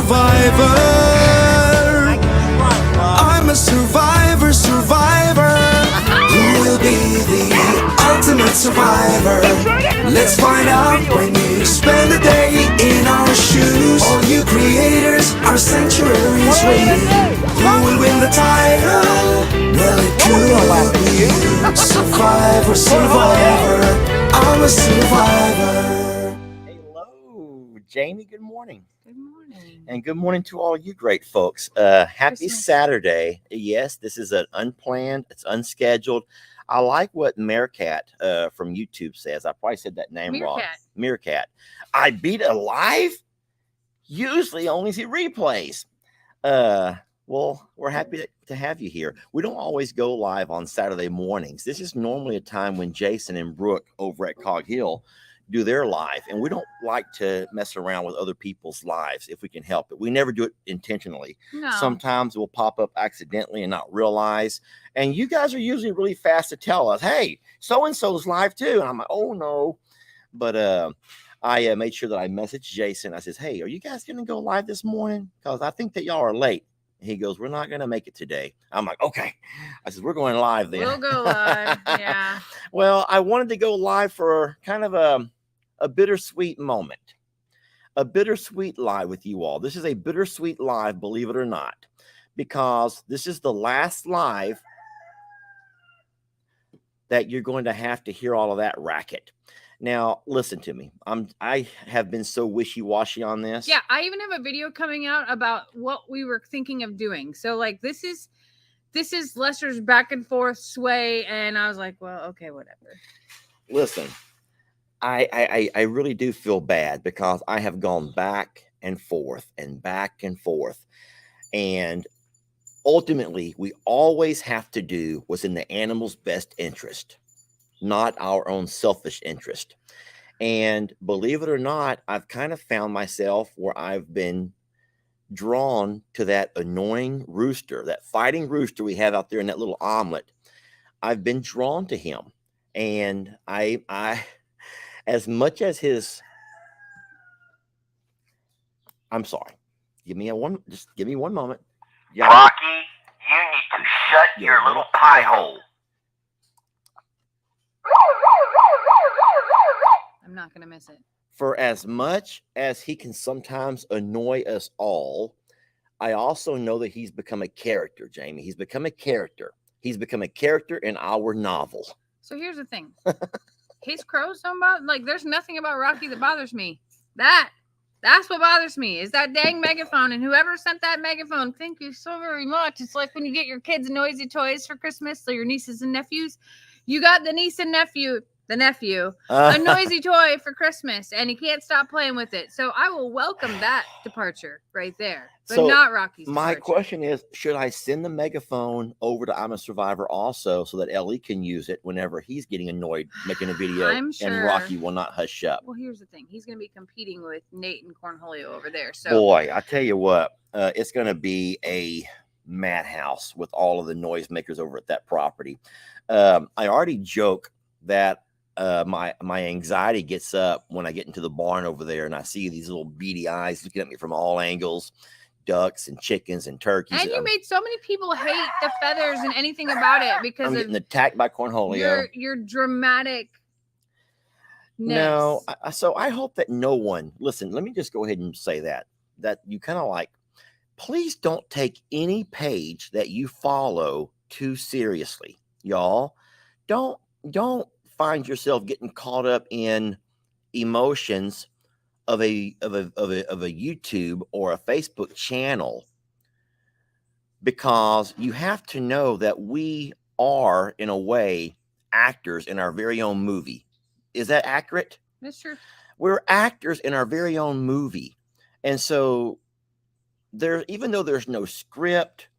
survivor. I'm a survivor, survivor. Who will be the ultimate survivor? Let's find out when you spend a day in our shoes. All you creators, our sanctuary is waiting. Who will win the title? Well, it could be you. Survivor, survivor. I'm a survivor. Hello, Jamie. Good morning. Good morning. And good morning to all you great folks. Happy Christmas. Saturday. Yes, this is an unplanned, it's unscheduled. I like what Meerkat from YouTube says. I probably said that name wrong. Meerkat. I beat a live? Usually only see replays. Well, we're happy to have you here. We don't always go live on Saturday mornings. This is normally a time when Jason and Brooke over at Cog Hill do their live, and we don't like to mess around with other people's lives if we can help it. We never do it intentionally. No. Sometimes we'll pop up accidentally and not realize. And you guys are usually really fast to tell us, hey, so-and-so's live too. And I'm like, oh no. But I made sure that I messaged Jason. I says, hey, are you guys going to go live this morning? Because I think that y'all are late. He goes, we're not going to make it today. I'm like, okay. I said, we're going live then. We'll go live. Yeah. Well, I wanted to go live for kind of a bittersweet moment. A bittersweet live with you all. This is a bittersweet live, believe it or not, because this is the last live that you're going to have to hear all of that racket. Now, listen to me. I have been so wishy-washy on this. Yeah, I even have a video coming out about what we were thinking of doing. So like this is Lester's back and forth sway, and I was like, well, okay, whatever. Listen, I really do feel bad because I have gone back and forth and back and forth. And ultimately, we always have to do what's in the animal's best interest, not our own selfish interest. And believe it or not, I've kind of found myself where I've been drawn to that annoying rooster, that fighting rooster we have out there in that little omelet. I've been drawn to him. And I as much as I'm sorry. Just give me one moment. Yeah. Rocky, you need to shut your little pie hole. I'm not gonna miss it. For as much as he can sometimes annoy us all, I also know that he's become a character, Jamie. He's become a character. He's become a character in our novel. So here's the thing. His crows don't bother. Like, there's nothing about Rocky that bothers me. That's what bothers me is that dang megaphone. And whoever sent that megaphone, thank you so very much. It's like when you get your kids noisy toys for Christmas, so your nieces and nephews. You got the niece and nephew, a noisy toy for Christmas, and he can't stop playing with it. So I will welcome that departure right there, but So, not Rocky's My departure. question is, should I send the megaphone over to I'm a Survivor also so that Ellie can use it whenever he's getting annoyed making a video I'm sure. and Rocky will not hush up? Well, here's the thing. He's going to be competing with Nate and Cornholio over there. So Boy, I tell you what, it's going to be a madhouse with all of the noisemakers over at that property. I already joke that my anxiety gets up when I get into the barn over there and I see these little beady eyes looking at me from all angles, ducks and chickens and turkeys. And you made so many people hate the feathers and anything about it because I'm of getting attacked by Cornholio. your dramatic. No, so I hope that no one, listen, let me just go ahead and say that you kind of like, please don't take any page that you follow too seriously, y'all. Don't find yourself getting caught up in emotions of a YouTube or a Facebook channel, because you have to know that we are, in a way, actors in our very own movie. Is that accurate? That's true. We're actors in our very own movie. And so even though there's no script,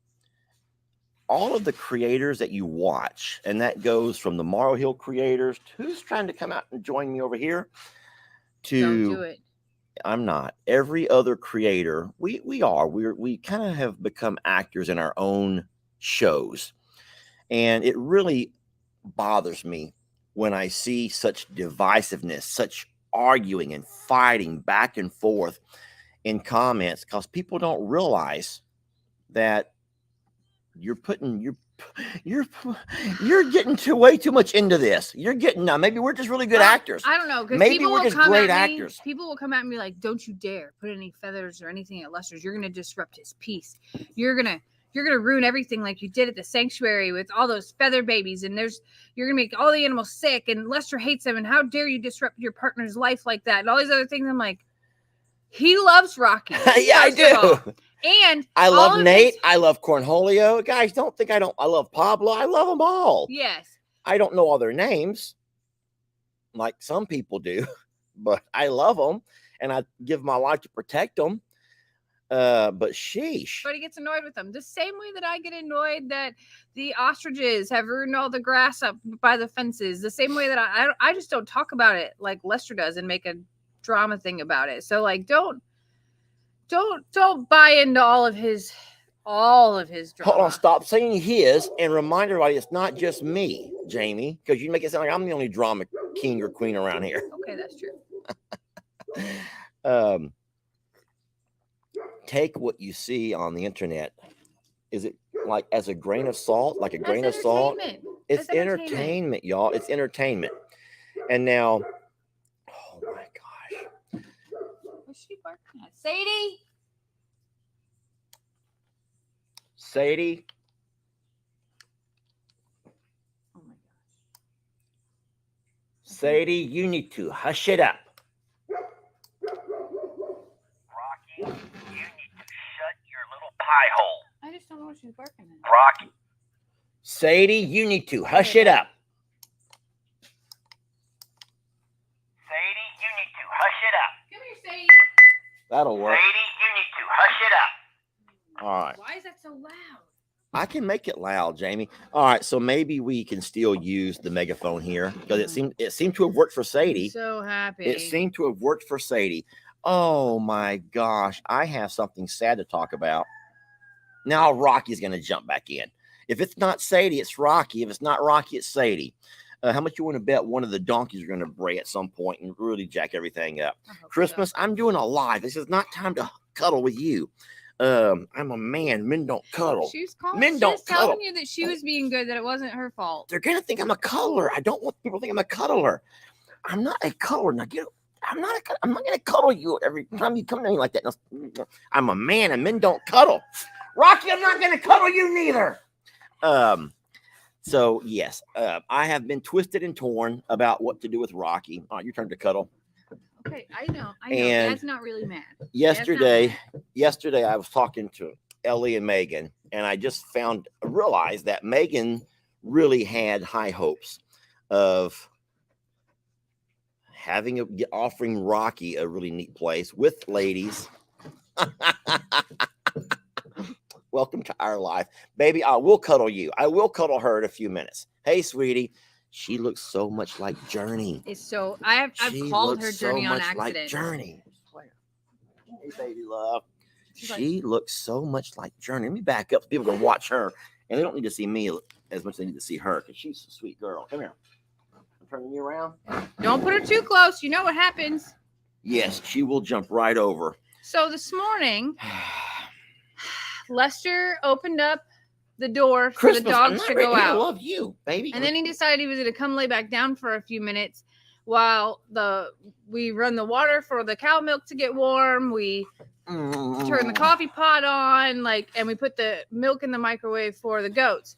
all of the creators that you watch, and that goes from the Morrow Hill creators, who's trying to come out and join me over here, to Don't do it. I'm not. Every other creator, we kind of have become actors in our own shows. And it really bothers me when I see such divisiveness, such arguing and fighting back and forth in comments because people don't realize that you're getting way too much into this. You're getting now. Maybe we're just really good actors. I don't know. Maybe we're just great actors. People will come at me like, "Don't you dare put any feathers or anything at Lester's. You're gonna disrupt his peace. You're gonna ruin everything like you did at the sanctuary with all those feather babies. And you're gonna make all the animals sick. And Lester hates them. And how dare you disrupt your partner's life like that? And all these other things." I'm like, he loves Rocky. Yeah, I do. And I love Nate. I love Cornholio. Guys, don't think I don't. I love Pablo. I love them all. Yes. I don't know all their names like some people do, but I love them and I give my life to protect them. But sheesh. But he gets annoyed with them. The same way that I get annoyed that the ostriches have ruined all the grass up by the fences. The same way that I just don't talk about it like Lester does and make a drama thing about it. So like don't buy into all of his drama. Hold on, stop saying his and remind everybody it's not just me, Jamie, because you make it sound like I'm the only drama king or queen around here. Okay, that's true. Take what you see on the internet. Is it like as a grain of salt? Like a grain of salt? It's entertainment, y'all. It's entertainment. And now, oh my gosh. What's she barking at? Sadie? Sadie? Oh my gosh. Sadie, you need to hush it up. Rocky, you need to shut your little pie hole. I just don't know what she's barking at. Rocky. Sadie, you need to hush it up. Sadie, you need to hush it up. Come here, Sadie. That'll work. Sadie, you need to hush it up. All right. Why is that so loud? I can make it loud, Jamie. All right, so maybe we can still use the megaphone here because it seemed to have worked for Sadie. I'm so happy. It seemed to have worked for Sadie. Oh my gosh, I have something sad to talk about. Now Rocky's going to jump back in. If it's not Sadie, it's Rocky. If it's not Rocky, it's Sadie. How much you want to bet one of the donkeys are going to bray at some point and really jack everything up? Christmas, so. I'm doing a live. This is not time to cuddle with you. I'm a man. Men don't cuddle. She was telling you that she was being good, that it wasn't her fault. They're going to think I'm a cuddler. I don't want people to think I'm a cuddler. I'm not a cuddler. Now I'm not going to cuddle you every time you come to me like that. No, I'm a man and men don't cuddle. Rocky, I'm not going to cuddle you neither. So yes, I have been twisted and torn about what to do with Rocky. All right, your turn to cuddle. Okay, I know. And Dad's not really mad. Yesterday I was talking to Ellie and Megan, and I just realized that Megan really had high hopes of offering Rocky a really neat place with ladies. Welcome to our life, baby. I will cuddle you. I will cuddle her in a few minutes. Hey, sweetie. She looks so much like Journey. I've called her Journey on accident. Like Journey. Hey, baby love. She looks so much like Journey. Let me back up so people can watch her. And they don't need to see me as much as they need to see her because she's a sweet girl. Come here. I'm turning you around. Don't put her too close. You know what happens. Yes, she will jump right over. So this morning, Lester opened up the door for the dogs to go out. I love you, baby. And then he decided he was going to come lay back down for a few minutes while we run the water for the cow milk to get warm. We turn the coffee pot on, and we put the milk in the microwave for the goats.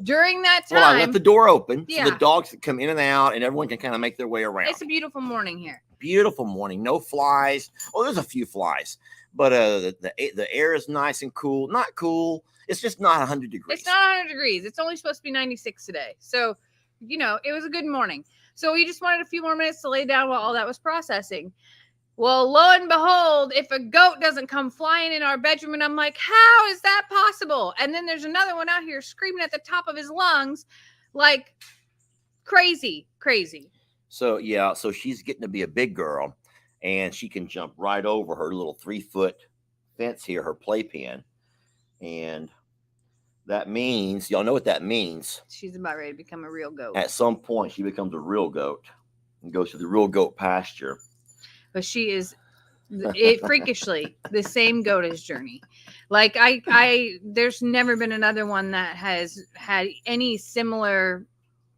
During that time, I left the door open so the dogs can come in and out, and everyone can kind of make their way around. It's a beautiful morning here. Beautiful morning. No flies. Oh, there's a few flies, but the air is nice and cool. Not cool. It's just not 100 degrees. It's not 100 degrees. It's only supposed to be 96 today. So, it was a good morning. So we just wanted a few more minutes to lay down while all that was processing. Well, lo and behold, if a goat doesn't come flying in our bedroom, and I'm like, how is that possible? And then there's another one out here screaming at the top of his lungs like crazy. So, yeah, so she's getting to be a big girl, and she can jump right over her little 3-foot fence here, her playpen. And that means, y'all know what that means. She's about ready to become a real goat. At some point, she becomes a real goat and goes to the real goat pasture. But she is Freakishly the same goat as Journey. Like there's never been another one that has had any similar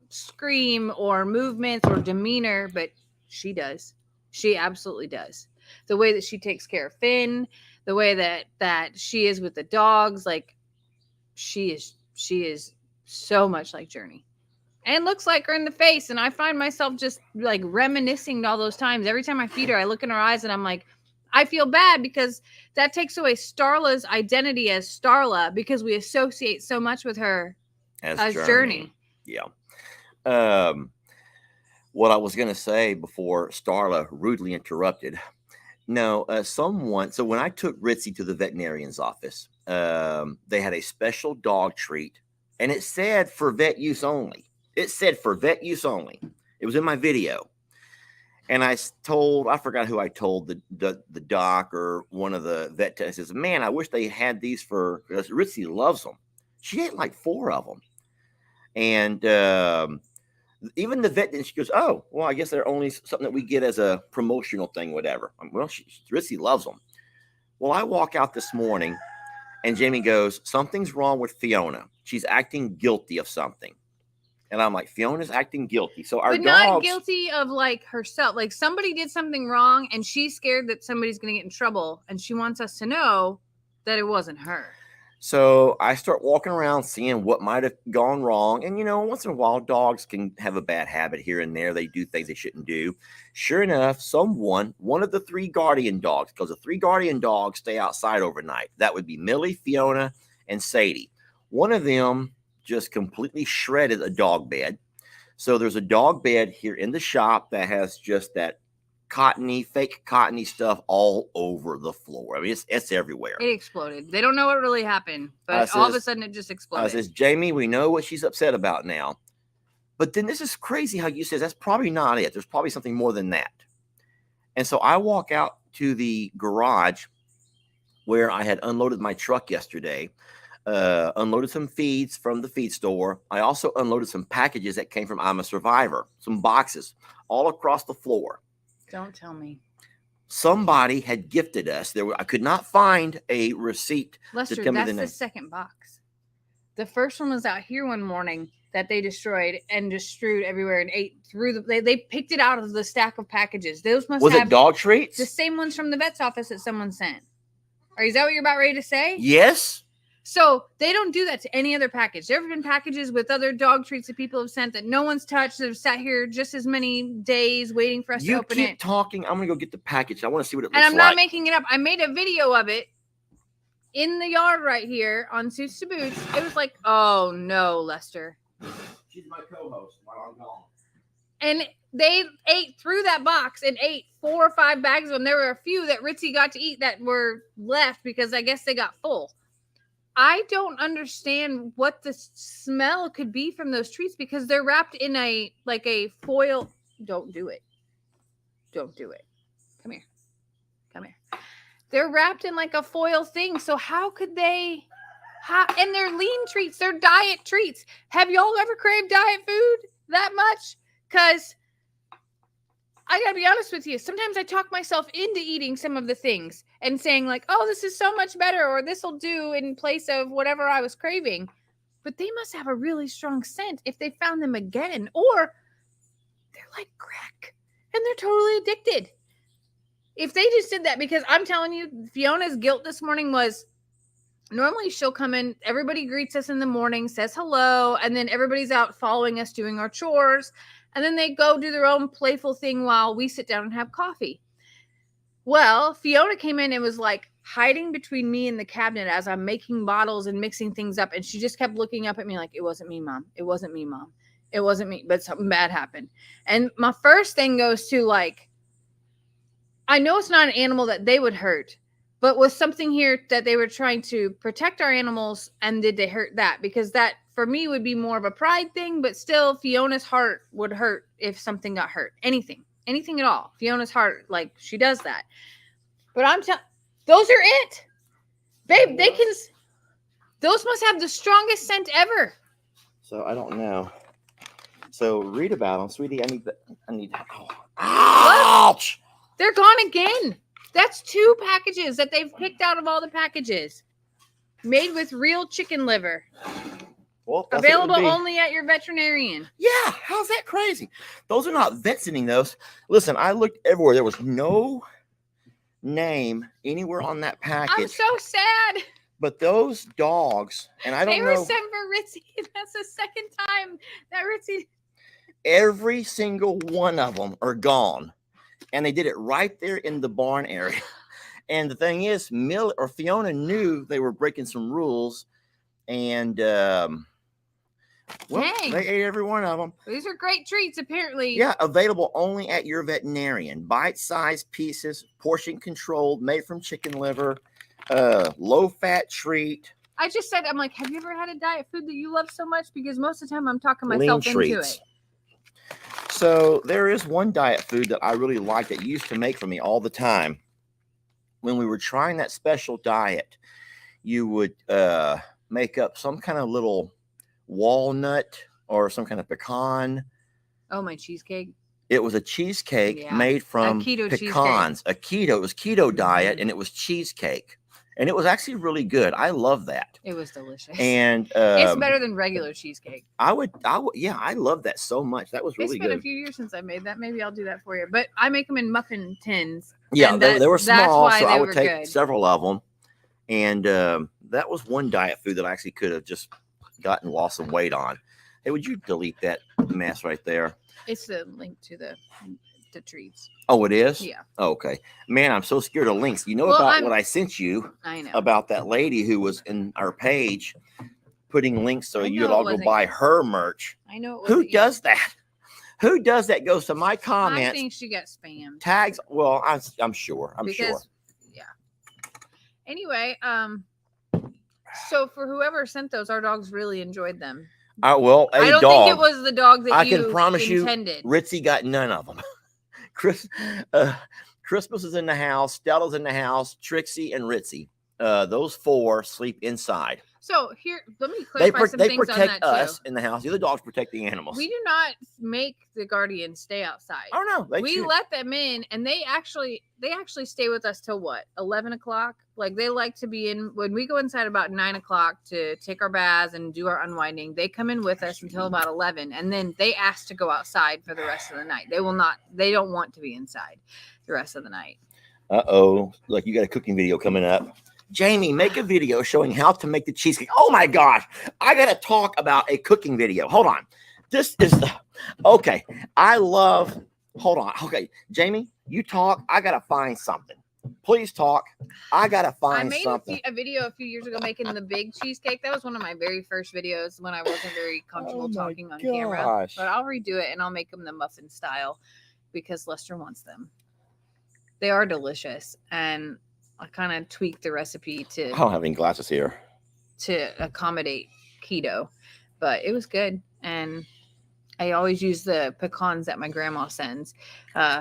scream or movements or demeanor, but she does. She absolutely does. The way that she takes care of Finn, the way that she is with the dogs, like she is so much like Journey. And looks like her in the face. And I find myself just like reminiscing all those times. Every time I feed her, I look in her eyes and I'm like, I feel bad because that takes away Starla's identity as Starla because we associate so much with her as Journey. Yeah. What I was going to say before Starla rudely interrupted. No, someone. So when I took Ritzy to the veterinarian's office, they had a special dog treat, and it said for vet use only. It said for vet use only. It was in my video. And I forgot who I told, the doc or one of the vet techs, says, man, I wish they had these because Ritzy loves them. She ate like 4 of them. And even the vet, she goes, oh, well, I guess they're only something that we get as a promotional thing, whatever. Well, Ritzy loves them. Well, I walk out this morning and Jamie goes, something's wrong with Fiona. She's acting guilty of something. And I'm like, Fiona's acting guilty. So our but not guilty of like herself. Like somebody did something wrong and she's scared that somebody's going to get in trouble. And she wants us to know that it wasn't her. So I start walking around seeing what might have gone wrong. And, once in a while, dogs can have a bad habit here and there. They do things they shouldn't do. Sure enough, one of the 3 guardian dogs, because the 3 guardian dogs stay outside overnight. That would be Millie, Fiona, and Sadie. One of them just completely shredded a dog bed. So there's a dog bed here in the shop that has just that fake cottony stuff all over the floor. I mean, it's everywhere. It exploded. They don't know what really happened, but all of a sudden it just exploded. I says, Jamie, we know what she's upset about now. But then this is crazy how you says that's probably not it. There's probably something more than that. And so I walk out to the garage where I had unloaded my truck yesterday. Unloaded some feeds from the feed store. I also unloaded some packages that came from I'm a Survivor, some boxes all across the floor. Don't tell me. Somebody had gifted us. I could not find a receipt. Lester, that's the second box. The first one was out here one morning that they destroyed and just strewed everywhere and ate through they picked it out of the stack of packages. Those must have it dog treats? The same ones from the vet's office that someone sent. Is that what you're about ready to say? Yes. So they don't do that to any other package. There have been packages with other dog treats that people have sent that no one's touched. That have sat here just as many days waiting for us to open it. You keep talking. I'm going to go get the package. I want to see what it looks like. And I'm not making it up. I made a video of it in the yard right here on Suits to Boots. It was like, oh no, Lester. She's my co-host while I'm gone. And they ate through that box and ate 4 or 5 bags of them. There were a few that Ritzy got to eat that were left because I guess they got full. I don't understand what the smell could be from those treats because they're wrapped in a foil. Don't do it. Don't do it. Come here. They're wrapped in like a foil thing. So how could they? And they're lean treats. They're diet treats. Have y'all ever craved diet food that much? Because I gotta be honest with you. Sometimes I talk myself into eating some of the things and saying like, oh, this is so much better, or this will do in place of whatever I was craving. But they must have a really strong scent if they found them again, or they're like crack and they're totally addicted. If they just did that, because I'm telling you, Fiona's guilt this morning was normally she'll come in, everybody greets us in the morning, says hello, and then everybody's out following us doing our chores. And then they go do their own playful thing while we sit down and have coffee. Well, Fiona came in and was like hiding between me and the cabinet as I'm making bottles and mixing things up. And she just kept looking up at me like, it wasn't me, Mom. It wasn't me, Mom. It wasn't me. But something bad happened. And my first thing goes to like, I know it's not an animal that they would hurt, but was something here that they were trying to protect our animals, and did they hurt that? Because that, for me, would be more of a pride thing, but still, Fiona's heart would hurt if something got hurt. Anything at all. Fiona's heart, like, she does that. But I'm telling, those are it. Babe, those must have the strongest scent ever. So, I don't know. So, read about them, sweetie. I need, ouch! They're gone again. That's 2 packages that they've picked out of all the packages. Made with real chicken liver. Well, that's what it would Available be. only at your veterinarian. Yeah, how's that crazy? Those are not vet sending those. Listen, I looked everywhere. There was no name anywhere on that I'm package. so sad. But those dogs, and I They don't were know, sent for Ritzy. That's the second time that Ritzy. every single one of them are gone. And they did it right there in the barn area. And the thing is, Fiona knew they were breaking some rules. And, well, Dang. they ate every one of them. These are great treats, apparently. Yeah, available only at your veterinarian. Bite-sized pieces, portion controlled, made from chicken liver, low-fat treat. I just said, I'm like, have you ever had a diet food that you love so much? Because most of the time I'm talking Lean myself into treats. it. So there is one diet food that I really like that used to make for me all the time. When we were trying that special diet, you would make up some kind of little walnut or some kind of pecan. Oh, my cheesecake. It was a cheesecake Yeah, made from keto pecans. It was keto diet, and it was cheesecake. And it was actually really good. I love that. It was delicious. And it's better than regular cheesecake. I would, yeah, I love that so much. That was really It's been good. a few years since I made that. Maybe I'll do that for you. But I make them in muffin tins. Yeah, and they were that's small, why so they I would were take good. several of them. And that was one diet food that I actually could have just gotten lost some weight on. Hey, would you delete that mess right there? It's the link to the treats. Oh, it is? Yeah. Oh, okay. Man, I'm so scared of links. You know Well, about what I sent you I know. about that lady who was in our page putting links so I you'd know all it go wasn't buy you. her merch. I know. It Who wasn't you. does that? Who does that? Goes to my I comments, think she got spammed. tags. Well, I'm sure. I'm sure. Because, yeah. Anyway, so for whoever sent those, our dogs really enjoyed them. Well, I don't think it was the dog that I you can promise intended. you, Ritzy got none of them. Christmas is in the house. Stella's in the house. Trixie and Ritzy. Those 4 sleep inside. So here, let me They clarify some things on protect that us too. in the house. The other dogs protect the animals. We do not make the guardians stay outside. Oh no, We let them in, and they actually stay with us till what, 11 o'clock? Like they like to be in when we go inside about 9 o'clock to take our baths and do our unwinding. They come in with us until about 11, and then they ask to go outside for the rest of the night. They will not. They don't want to be inside the rest of the night. Look, you got a cooking video coming up. Jamie, make a video showing how to make the cheesecake. Oh my gosh, I got to talk about a cooking video. Hold on. This is okay. Hold on. Okay, Jamie, you talk. I got to find something. Please talk. I got to find something. I made a video a few years ago making the big cheesecake. That was one of my very first videos when I wasn't very comfortable Oh my talking on camera. gosh. But I'll redo it and I'll make them the muffin style because Lester wants them. They are delicious, and I kind of tweaked the recipe I don't have any glasses here. to accommodate keto, but it was good. And I always use the pecans that my grandma sends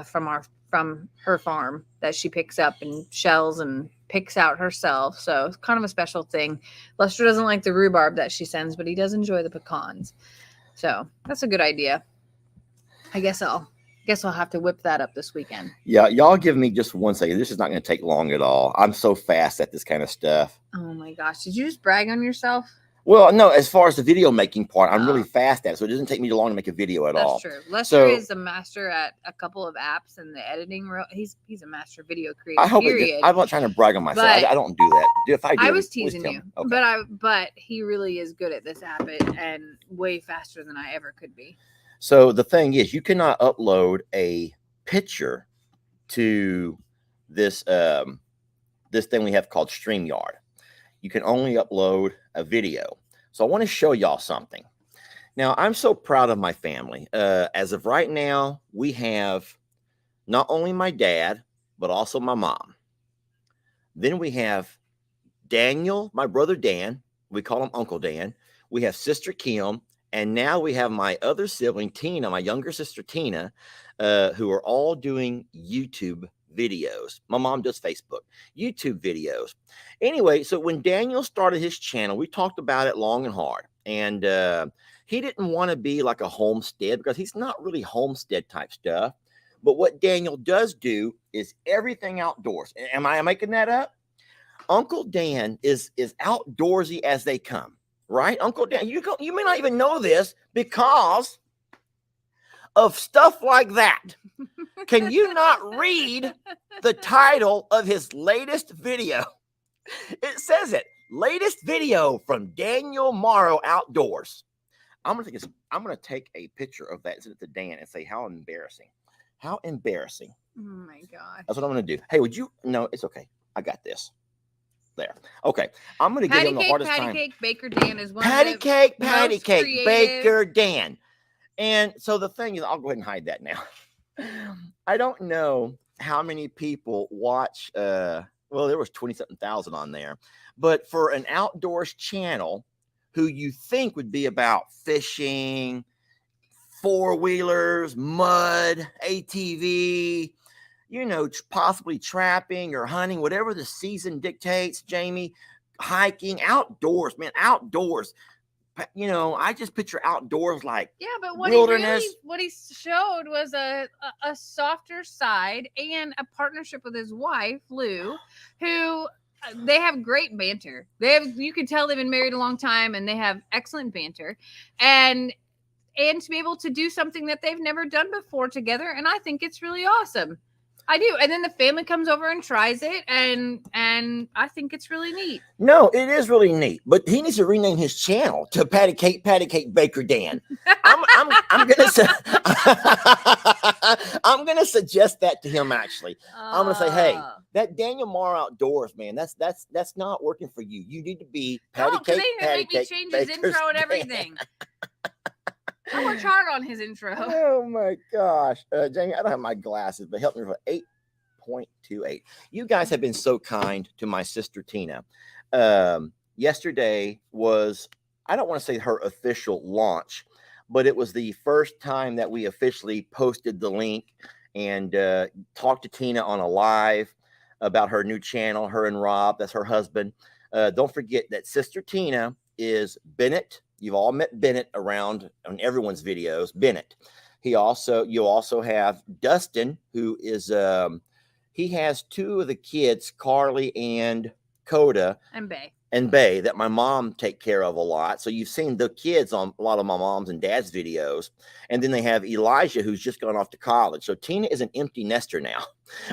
from her farm that she picks up and shells and picks out herself. So it's kind of a special thing. Lester doesn't like the rhubarb that she sends, but he does enjoy the pecans. So that's a good idea. I guess I'll have to whip that up this weekend. Yeah, y'all give me just 1 second. This is not going to take long at all. I'm so fast at this kind of stuff. Oh my gosh. Did you just brag on yourself? Well, no, as far as the video making part, I'm really fast at it. So it doesn't take me too long to make a video at all. That's true. Lester is a master at a couple of apps and the editing. He's a master video creator. I'm not trying to brag on myself. I don't do that. If I do, I was please teasing tell you, me. Okay. but he really is good at this app and way faster than I ever could be. So the thing is, you cannot upload a picture to this this thing we have called StreamYard. You can only upload a video. So I want to show y'all something. Now, I'm so proud of my family. As of right now, we have not only my dad, but also my mom. Then we have Daniel, my brother Dan. We call him Uncle Dan. We have Sister Kim. And now we have my other sibling, Tina, my younger sister, Tina, who are all doing YouTube videos. My mom does Facebook, YouTube videos. Anyway, so when Daniel started his channel, we talked about it long and hard. And he didn't want to be like a homestead because he's not really homestead type stuff. But what Daniel does do is everything outdoors. Am I making that up? Uncle Dan is outdoorsy as they come, right? Uncle Dan, you may not even know this because of stuff like that. Can you not read the title of his latest video? It says it. Latest video from Daniel Morrow Outdoors. I'm gonna take a picture of that and send it to Dan and say, how embarrassing. How embarrassing. Oh my God. That's what I'm gonna do. Hey, would you? No, it's okay. I got this. There. Okay. I'm gonna give him the hardest time. Patty Cake Baker Dan is one Patty of the Cake most creative. Baker Dan. And so the thing is, I'll go ahead and hide that now. I don't know how many people watch. Well, there was 20-something thousand on there, but for an outdoors channel, who you think would be about fishing, four-wheelers, mud, ATV, possibly trapping or hunting, whatever the season dictates, Jamie, hiking, outdoors, man, outdoors. I just picture outdoors like but what wilderness. He showed was a softer side and a partnership with his wife, Lou, who they have great banter. You can tell they've been married a long time and they have excellent banter. And to be able to do something that they've never done before together. And I think it's really awesome. I do. And then the family comes over and tries it. And I think it's really neat. No, it is really neat. But he needs to rename his channel to Patty Cake Baker Dan. I'm gonna suggest that to him, actually. I'm gonna say, hey, that Daniel Morrow Outdoors, man, that's not working for you. You need to be Patty Cake. Make me change his intro and everything. I worked hard on his intro. Oh my gosh. Jamie, I don't have my glasses, but help me for 8.28. You guys have been so kind to my sister Tina. Yesterday was, I don't want to say her official launch, but it was the first time that we officially posted the link and talked to Tina on a live about her new channel, her and Rob, that's her husband. Don't forget that Sister Tina is Bennett. You've all met Bennett around on everyone's videos. Bennett. You also have Dustin, who is he has two of the kids, Carly and Coda. And Bay that my mom take care of a lot. So you've seen the kids on a lot of my mom's and dad's videos. And then they have Elijah, who's just gone off to college. So Tina is an empty nester now.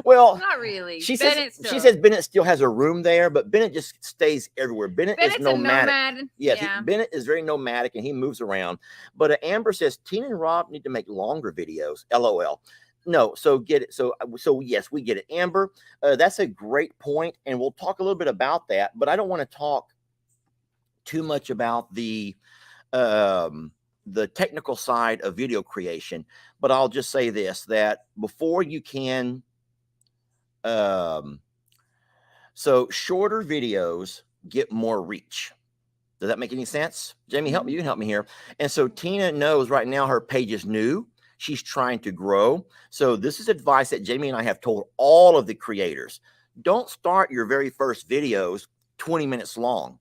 Well, not really. She says Bennett still has a room there, but Bennett just stays everywhere. Bennett's is nomadic. Yes, yeah. Bennett is very nomadic and he moves around. But Amber says Tina and Rob need to make longer videos. LOL. No, so get it. So yes, we get it. Amber, that's a great point, and we'll talk a little bit about that. But I don't want to talk too much about the technical side of video creation. But I'll just say this: that before you can, so shorter videos get more reach. Does that make any sense? Jamie, help me. You can help me here. And so Tina knows right now her page is new. She's trying to grow. So this is advice that Jamie and I have told all of the creators. Don't start your very first videos 20 minutes long.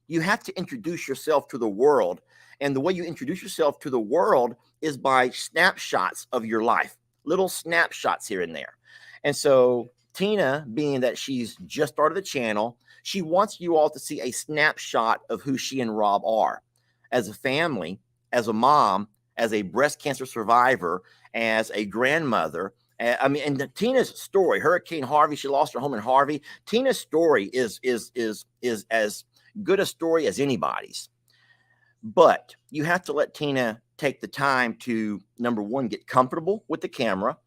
You have to introduce yourself to the world. And the way you introduce yourself to the world is by snapshots of your life, little snapshots here and there. And so Tina, being that she's just started the channel, she wants you all to see a snapshot of who she and Rob are as a family, as a mom, as a breast cancer survivor, as a grandmother. And Tina's story, Hurricane Harvey, she lost her home in Harvey. Tina's story is as good a story as anybody's. But you have to let Tina take the time to, number one, get comfortable with the camera.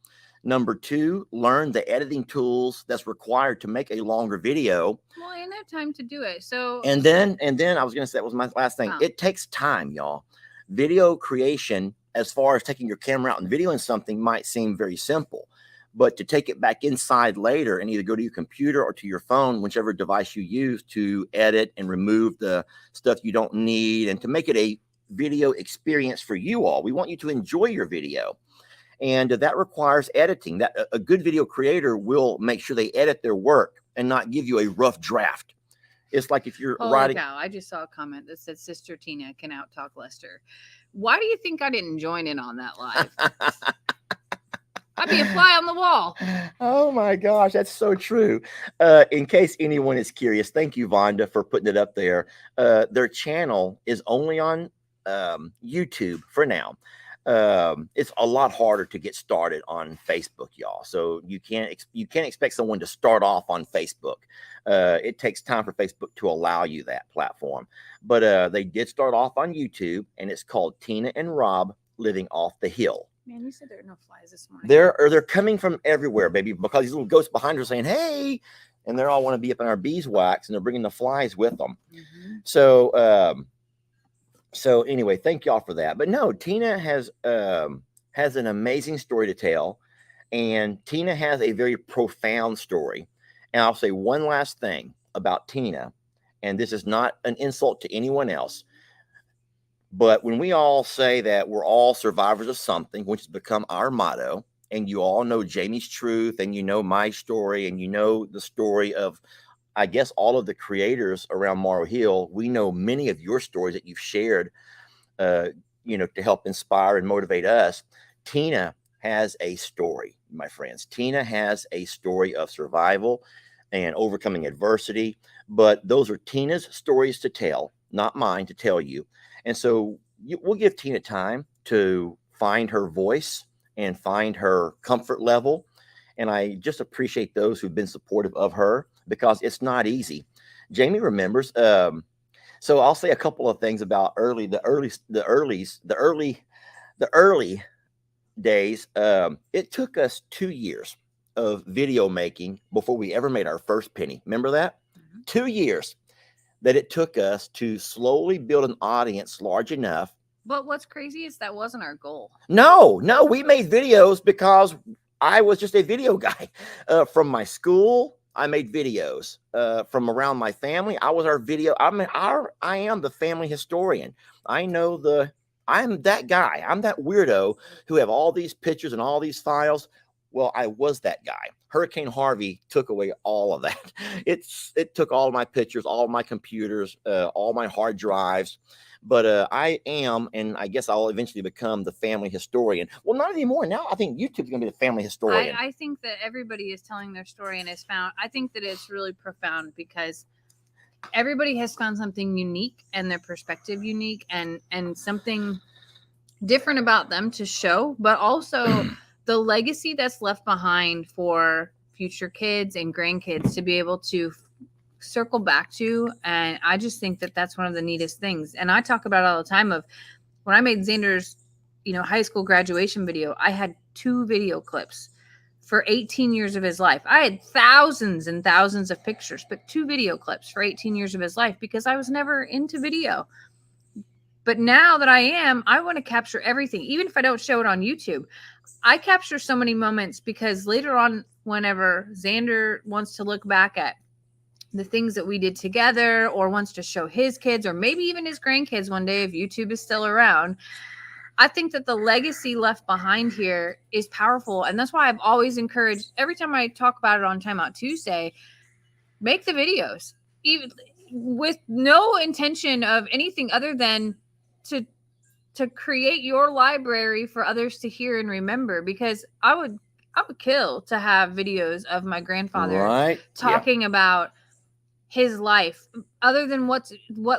Number two, learn the editing tools that's required to make a longer video. Well, I didn't have time to do it. So and then I was gonna say, that was my last thing. It takes time, y'all. Video creation, as far as taking your camera out and videoing something, might seem very simple, but to take it back inside later and either go to your computer or to your phone, whichever device you use, to edit and remove the stuff you don't need and to make it a video experience for you all. We want you to enjoy your video. And that requires editing. That a good video creator will make sure they edit their work and not give you a rough draft. It's like if you're writing. Cow. I just saw a comment that said Sister Tina can out-talk Lester. Why do you think I didn't join in on that live? I'd be a fly on the wall. Oh my gosh, that's so true. In case anyone is curious, thank you, Vonda, for putting it up there. Their channel is only on YouTube for now. It's a lot harder to get started on Facebook, y'all. So you can't expect someone to start off on Facebook. It takes time for Facebook to allow you that platform. But they did start off on YouTube, and it's called Tina and Rob Living Off the Hill. Man, you said there are no flies this morning. They're coming from everywhere, baby, because these little ghosts behind her saying, "Hey," and they all want to be up in our beeswax, and they're bringing the flies with them. Mm-hmm. So anyway, thank y'all for that. But no, Tina has an amazing story to tell, and Tina has a very profound story. And I'll say one last thing about Tina, and this is not an insult to anyone else. But when we all say that we're all survivors of something, which has become our motto, and you all know Jamie's truth, and you know my story, and you know the story of, I guess, all of the creators around Morrow Hill, we know many of your stories that you've shared, to help inspire and motivate us. Tina has a story, my friends. Tina has a story of survival and overcoming adversity, but those are Tina's stories to tell, not mine to tell you. And so we'll give Tina time to find her voice and find her comfort level. And I just appreciate those who've been supportive of her, because it's not easy. Jamie remembers. So I'll say a couple of things about the early days. It took us 2 years of video making before we ever made our first penny. Remember that? Mm-hmm. 2 years that it took us to slowly build an audience large enough. But what's crazy is that wasn't our goal. No, we made videos because I was just a video guy. From my school, I made videos. From around my family, I was our video. I am the family historian. I'm that guy. I'm that weirdo who have all these pictures and all these files. Well, I was that guy. Hurricane Harvey took away all of that. It took all of my pictures, all of my computers, all my hard drives. But I am, and I guess I'll eventually become the family historian. Well, not anymore. Now I think YouTube's going to be the family historian. I think that everybody is telling their story and has found. I think that it's really profound because everybody has found something unique and their perspective unique and something different about them to show, but also the legacy that's left behind for future kids and grandkids to be able to circle back to. And I just think that that's one of the neatest things. And I talk about it all the time of when I made Xander's, high school graduation video, I had 2 video clips for 18 years of his life. I had thousands and thousands of pictures, but 2 video clips for 18 years of his life because I was never into video. But now that I am, I want to capture everything. Even if I don't show it on YouTube, I capture so many moments because later on, whenever Xander wants to look back at the things that we did together or wants to show his kids or maybe even his grandkids one day, if YouTube is still around, I think that the legacy left behind here is powerful. And that's why I've always encouraged, every time I talk about it on Time Out Tuesday, make the videos, even with no intention of anything other than to create your library for others to hear and remember, because I would kill to have videos of my grandfather talking about his life, other than what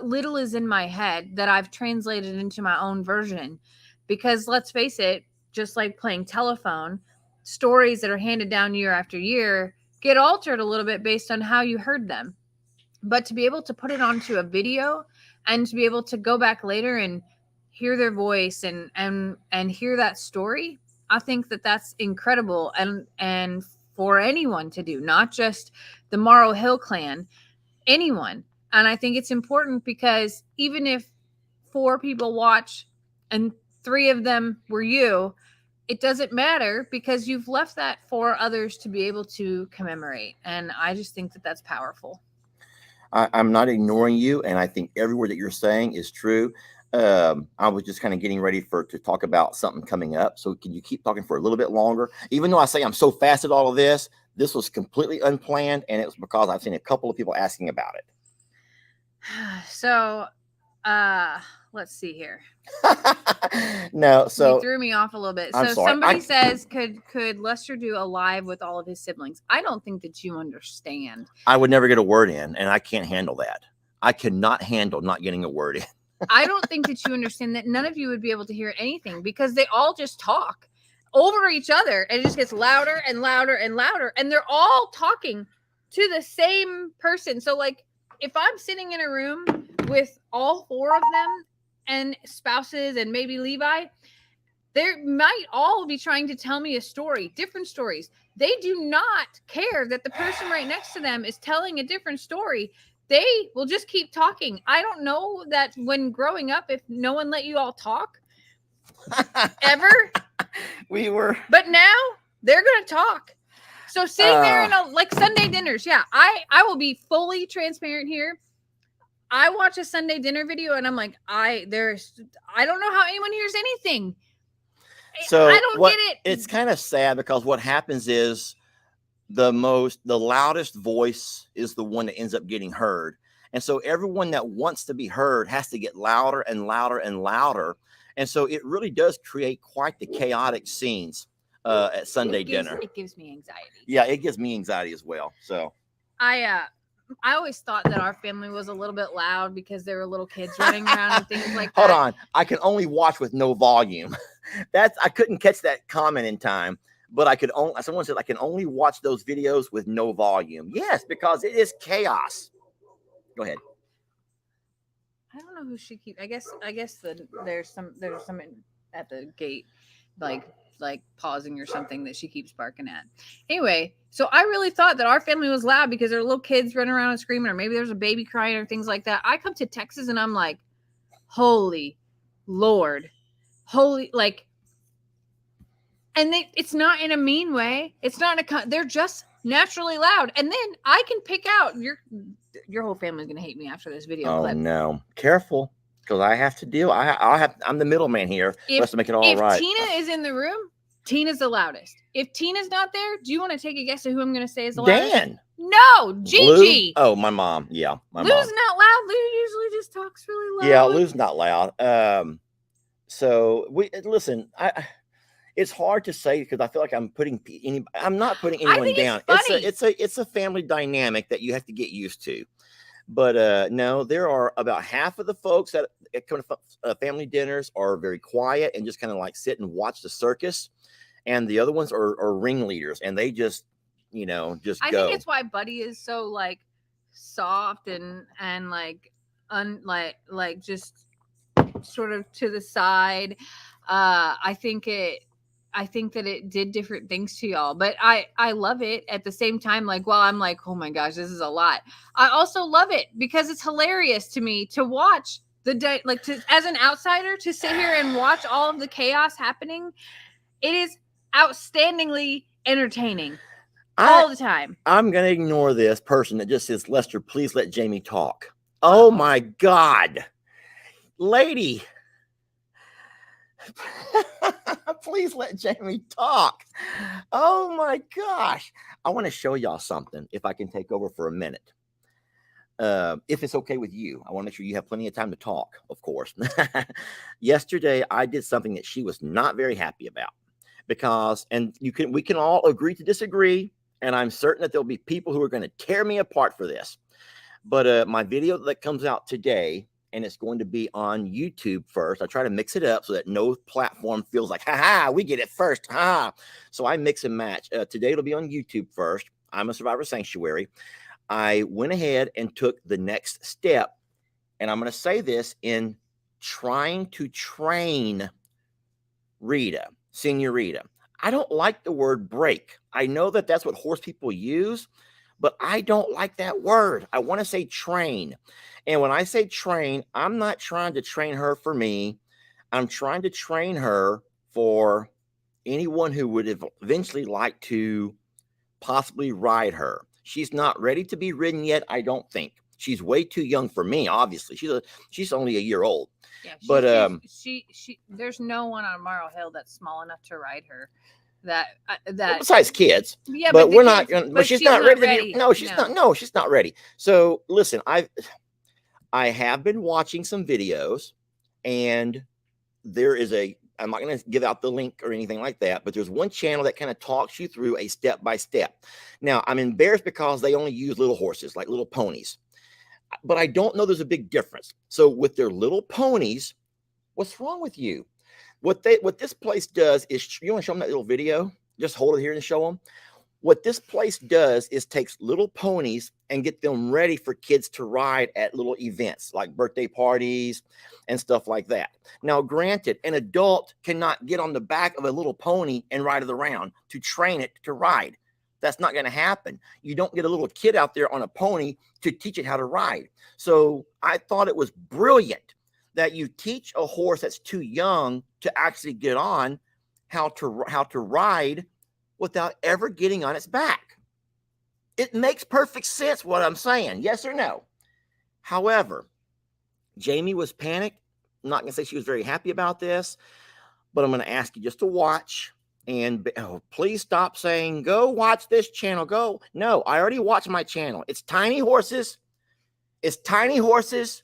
little is in my head that I've translated into my own version. Because let's face it, just like playing telephone, stories that are handed down year after year get altered a little bit based on how you heard them. But to be able to put it onto a video and to be able to go back later and hear their voice and hear that story, I think that that's incredible. And for anyone to do, not just the Morrow Hill clan, anyone. And I think it's important because even if 4 people watch and 3 of them were you, it doesn't matter because you've left that for others to be able to commemorate. And I just think that that's powerful. I'm not ignoring you, and I think every word that you're saying is true. I was just kind of getting ready to talk about something coming up. So can you keep talking for a little bit longer? Even though I say I'm so fast at all of this, this was completely unplanned, and it was because I've seen a couple of people asking about it. So Let's see here. No, You so threw me off a little bit. I'm So sorry. somebody says, could Lester do a live with all of his siblings? I don't think that you understand. I would never get a word in, and I can't handle that. I cannot handle not getting a word in. I don't think that you understand that none of you would be able to hear anything because they all just talk over each other and it just gets louder and louder and louder. And they're all talking to the same person. So, like, if I'm sitting in a room with all four of them and spouses and maybe Levi, they might all be trying to tell me a story, different stories. They do not care that the person right next to them is telling a different story. They will just keep talking. I don't know that when growing up, if no one let you all talk ever, We were. but now they're going to talk. So sitting there in like Sunday dinners. Yeah, I will be fully transparent here. I watch a Sunday dinner video and I'm like, I don't know how anyone hears anything. So I don't get it. It's kind of sad because what happens is the loudest voice is the one that ends up getting heard. And so everyone that wants to be heard has to get louder and louder and louder. And so it really does create quite the chaotic scenes at Sunday dinner. It gives me anxiety. Yeah, it gives me anxiety as well. So I always thought that our family was a little bit loud because there were little kids running around and things like that. hold on. I can only watch with no volume. I couldn't catch that comment in time. But I could only, someone said I can only watch those videos with no volume. Yes, because it is chaos. Go ahead. I don't know who she keeps. I guess there's some at the gate, like pausing or something that she keeps barking at. Anyway, so I really thought that our family was loud because there are little kids running around and screaming, or maybe there's a baby crying or things like that. I come to Texas and I'm like, holy Lord, holy, like. And it's not in a mean way. It's not they're just naturally loud. And then I can pick out your whole family's going to hate me after this video clip. No. Careful. Because I have to deal. I'm the middleman here. Let's make it all right. If Tina is in the room, Tina's the loudest. If Tina's not there, do you want to take a guess of who I'm going to say is the loudest? Dan. No, Gigi. Lou? Oh, my mom. Yeah. Lou's not loud. Lou usually just talks really loud. Yeah, Lou's not loud. So listen, it's hard to say because I feel like I'm not putting anyone down. It's a family dynamic that you have to get used to. But no, there are about half of the folks that come to family dinners are very quiet and just kind of like sit and watch the circus, and the other ones are ringleaders and they just go. I think it's why Buddy is so like soft and like just sort of to the side. I think that it did different things to y'all, but I love it at the same time. Like, while I'm like, oh my gosh, this is a lot. I also love it because it's hilarious to me to watch as an outsider, to sit here and watch all of the chaos happening. It is outstandingly entertaining all the time. I'm going to ignore this person that just says, Lester, please let Jamie talk. Oh my God, lady. Please let Jamie talk. Oh my gosh. I want to show y'all something if I can take over for a minute. If it's okay with you. I want to make sure you have plenty of time to talk, of course. Yesterday, I did something that she was not very happy about we can all agree to disagree. And I'm certain that there'll be people who are going to tear me apart for this. But my video that comes out today, and it's going to be on YouTube first. I try to mix it up so that no platform feels like, we get it first. So I mix and match. Today it'll be on YouTube first. I'm a Survivor Sanctuary. I went ahead and took the next step. And I'm going to say this in trying to train Senorita. I don't like the word break. I know that that's what horse people use, but I don't like that word. I want to say train. And when I say train, I'm not trying to train her for me. I'm trying to train her for anyone who would eventually like to possibly ride her. She's not ready to be ridden yet, I don't think. She's way too young for me, obviously. She's only a year old. Yeah, but there's no one on Morrow Hill that's small enough to ride her. That besides kids. Yeah, but we're not kids, but she's not ready to be. No, she's not. No, she's not ready. So listen, I have been watching some videos, and there is I'm not going to give out the link or anything like that, but there's one channel that kind of talks you through a step-by-step. Now, I'm embarrassed because they only use little horses, like little ponies, but I don't know there's a big difference. So with their little ponies, what's wrong with you? What this place does is, you want to show them that little video? Just hold it here and show them. What this place does is takes little ponies and get them ready for kids to ride at little events like birthday parties and stuff like that. Now, granted, an adult cannot get on the back of a little pony and ride it around to train it to ride. That's not going to happen. You don't get a little kid out there on a pony to teach it how to ride. So I thought it was brilliant that you teach a horse that's too young to actually get on how to ride without ever getting on its back. It makes perfect sense what I'm saying. Yes or no? However, Jamie was panicked. I'm not going to say she was very happy about this, but I'm going to ask you just to watch. And please stop saying, go watch this channel. Go. No, I already watched my channel. It's tiny horses. It's tiny horses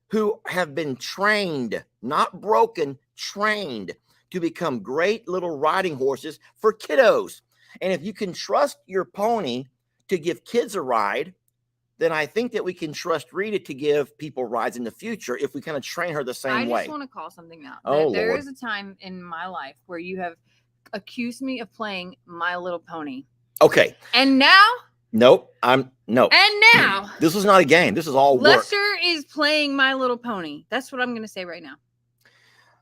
who have been trained, not broken, trained to become great little riding horses for kiddos. And if you can trust your pony to give kids a ride, then I think that we can trust Rita to give people rides in the future if we kind of train her the same way. I just want to call something out. Oh, there Lord. is a time in my life where you have accused me of playing My Little Pony. Okay. And now? Nope. No. And now? This was not a game. This is all work. Lester is playing My Little Pony. That's what I'm going to say right now.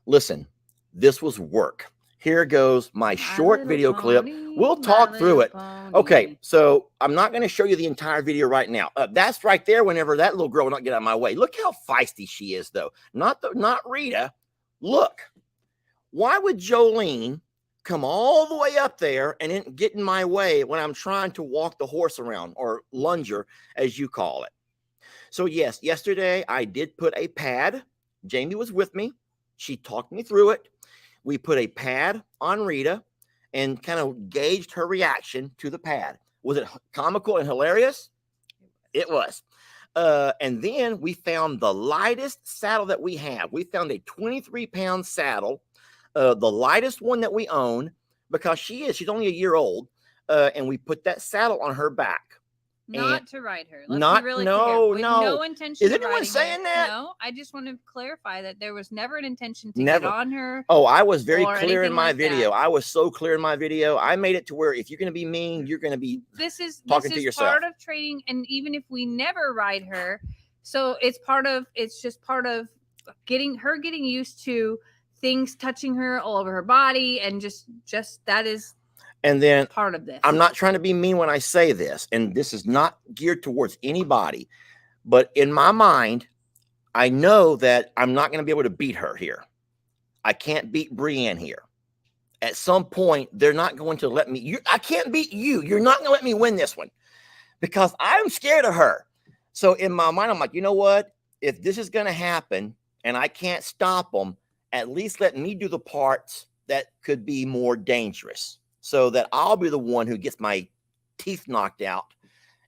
Listen, this was work. Here goes my short video clip. We'll talk through it. Okay, so I'm not going to show you the entire video right now. That's right there whenever that little girl will not get out of my way. Look how feisty she is, though. Not Rita. Look. Why would Jolene come all the way up there and then get in my way when I'm trying to walk the horse around, or lunger, as you call it? So, yes, yesterday I did put a pad. Jamie was with me. She talked me through it. We put a pad on Rita and kind of gauged her reaction to the pad. Was it comical and hilarious? It was. And then we found the lightest saddle that we have. We found a 23-pound saddle, the lightest one that we own, because she's only a year old. And we put that saddle on her back. Not to ride her. Let's be really clear. With no intention. Is anyone saying that? No, I just want to clarify that there was never an intention to get on her. Oh, I was very clear in my video. I was so clear in my video. I made it to where if you're going to be mean, you're going to be talking to yourself. Part of training, and even if we never ride her, so it's just part of getting used to things touching her all over her body, and just that is. And then part of this. I'm not trying to be mean when I say this, and this is not geared towards anybody, but in my mind, I know that I'm not going to be able to beat her here. I can't beat Brienne here. At some point, they're not going to let me. I can't beat you. You're not going to let me win this one because I'm scared of her. So in my mind, I'm like, you know what? If this is going to happen and I can't stop them, at least let me do the parts that could be more dangerous, so that I'll be the one who gets my teeth knocked out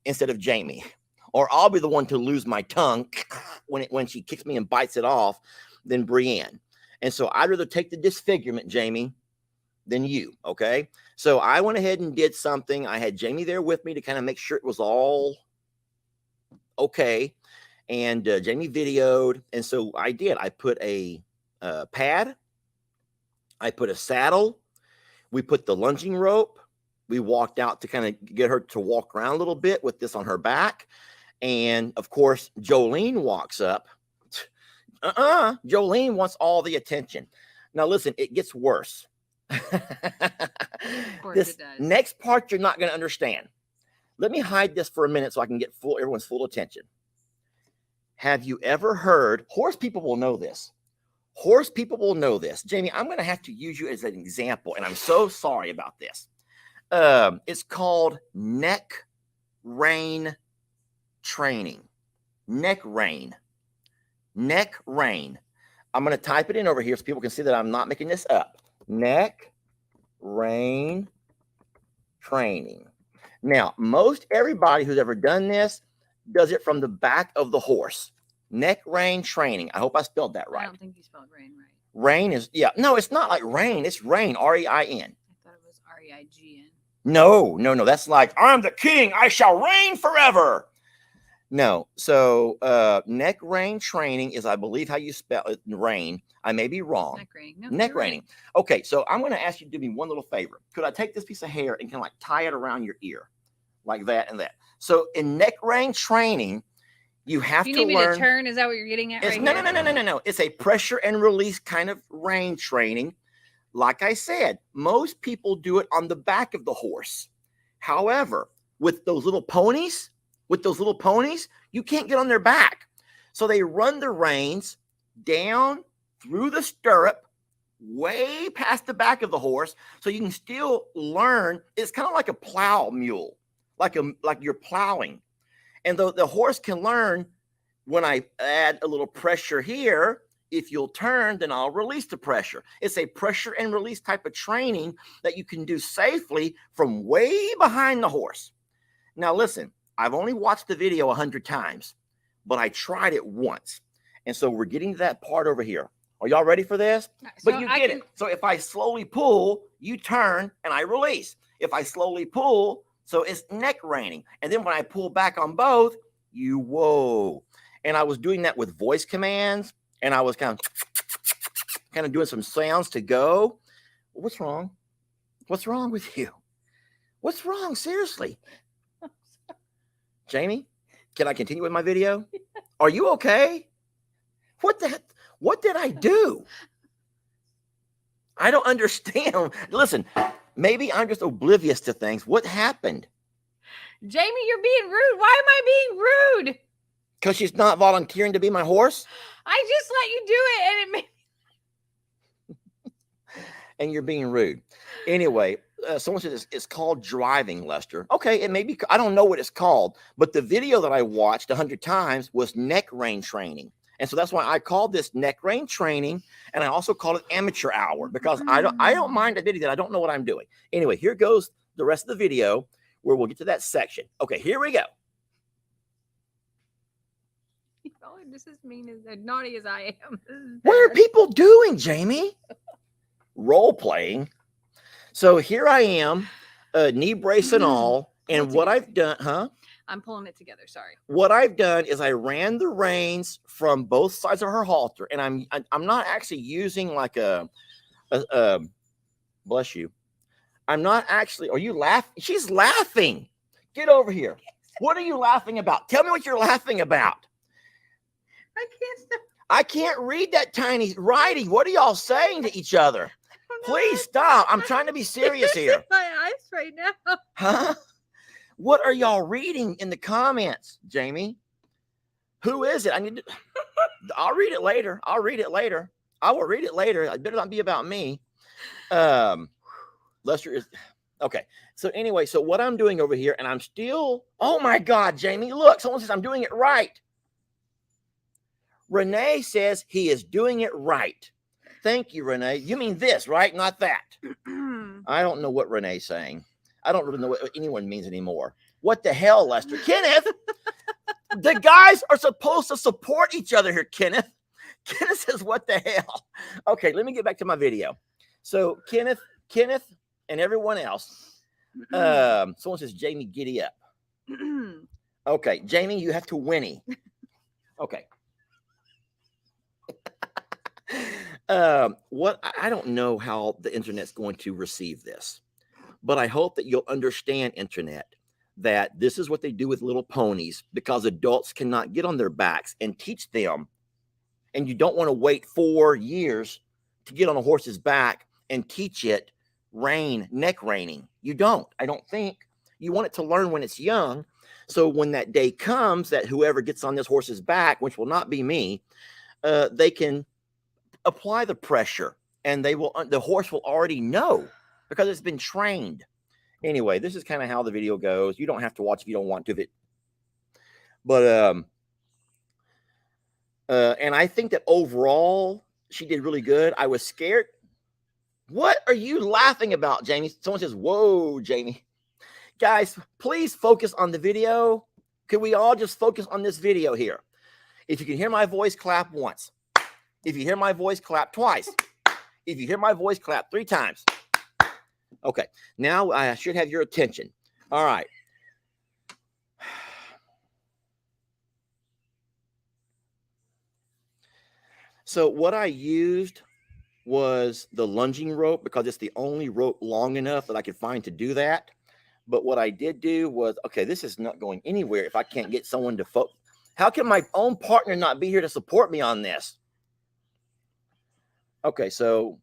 instead of Jamie. Or I'll be the one to lose my tongue when she kicks me and bites it off than Brienne. And so I'd rather take the disfigurement, Jamie, than you, okay? So I went ahead and did something. I had Jamie there with me to kind of make sure it was all okay. And Jamie videoed. And so I did. I put a pad. I put a saddle. We put the lunging rope. We walked out to kind of get her to walk around a little bit with this on her back. And, of course, Jolene walks up. Jolene wants all the attention. Now, listen, it gets worse. This next part you're not going to understand. Let me hide this for a minute so I can get everyone's full attention. Have you ever heard, horse people will know this. Horse people will know this. Jamie, I'm going to have to use you as an example, and I'm so sorry about this. It's called neck rein training. Neck rein. Neck rein. I'm going to type it in over here so people can see that I'm not making this up. Neck rein training. Now, most everybody who's ever done this does it from the back of the horse. Neck rein training. I hope I spelled that I right. don't think you spelled rain right. Rein is, yeah. No, it's not like rain. It's rein, R-E-I-N. I thought it was R-E-I-G-N. No. That's like, I'm the king. I shall reign forever. No. So neck rein training is, I believe, how you spell it, rein. I may be wrong. Neck reining. No, Neck you're right. reining. Okay, so I'm going to ask you to do me one little favor. Could I take this piece of hair and kind of like tie it around your ear like that and that? So in neck rein training, you have You to need learn. me to turn? Is that what you're getting at? It's, Right no, here? no. It's a pressure and release kind of rein training. Like I said, most people do it on the back of the horse. However, with those little ponies, you can't get on their back. So they run the reins down through the stirrup, way past the back of the horse, so you can still learn. It's kind of like a plow mule, like you're plowing. And the horse can learn, when I add a little pressure here, if you'll turn, then I'll release the pressure. It's a pressure and release type of training that you can do safely from way behind the horse. Now, listen, I've only watched the video 100 times, but I tried it once. And so we're getting to that part over here. Are y'all ready for this? But you get it. So if I slowly pull, you turn and I release. If I slowly pull, so it's neck reining. And then when I pull back on both, you whoa. And I was doing that with voice commands, and I was kind of doing some sounds to go. What's wrong? What's wrong with you? What's wrong? Seriously. Jamie, can I continue with my video? Are you okay? What did I do? I don't understand. Listen, maybe I'm just oblivious to things. What happened? Jamie, you're being rude. Why am I being rude? Because she's not volunteering to be my horse? I just let you do it, and it made And you're being rude. Anyway, someone said it's called driving, Lester. Okay, it may be. I don't know what it's called, but the video that I watched 100 times was neck rein training. And so that's why I called this neck rein training, and I also call it amateur hour, because I don't mind a video that I don't know what I'm doing. Anyway, here goes the rest of the video where we'll get to that section. Okay, here we go. This is mean as naughty as I am. What are people doing, Jamie? Role playing. So here I am, knee brace and all, and what I've done, I'm pulling it together. Sorry. What I've done is I ran the reins from both sides of her halter, and I'm not actually using like a bless you. I'm not actually. Are you laughing? She's laughing. Get over here. What are you laughing about? Tell me what you're laughing about. I can't stop. I can't read that tiny writing. What are y'all saying to each other? Please stop. I'm trying to be serious here. My eyes right now. Huh? What are y'all reading in the comments, Jamie? Who is it? I'll read it later. I will read it later. It better not be about me. Lester is okay. So anyway, so what I'm doing over here, and I'm still, oh my God, Jamie, look, someone says I'm doing it right. Renee says he is doing it right. Thank you, Renee. You mean this, right? Not that. I don't know what Renee's saying. I don't really know what anyone means anymore. What the hell, Lester? Kenneth, the guys are supposed to support each other here, Kenneth. Kenneth says, what the hell? Okay, let me get back to my video. So Kenneth, and everyone else. Someone says, Jamie, giddy up. Okay, Jamie, you have to whinny. Okay. I don't know how the internet's going to receive this, but I hope that you'll understand, internet, that this is what they do with little ponies, because adults cannot get on their backs and teach them. And you don't want to wait 4 years to get on a horse's back and teach it neck reining. You don't. I don't think. You want it to learn when it's young. So when that day comes that whoever gets on this horse's back, which will not be me, they can apply the pressure, and the horse will already know because it's been trained. Anyway, this is kind of how the video goes. You don't have to watch if you don't want to. But and I think that overall she did really good. I was scared. What are you laughing about, Jamie? Someone says, whoa, Jamie. Guys, please focus on the video. Could we all just focus on this video here? If you can hear my voice, clap once. If you hear my voice, clap twice. If you hear my voice, clap 3 times. Okay, now I should have your attention. All right. So what I used was the lunging rope because it's the only rope long enough that I could find to do that. But what I did do was, okay, this is not going anywhere if I can't get someone to focus. How can my own partner not be here to support me on this? Okay, so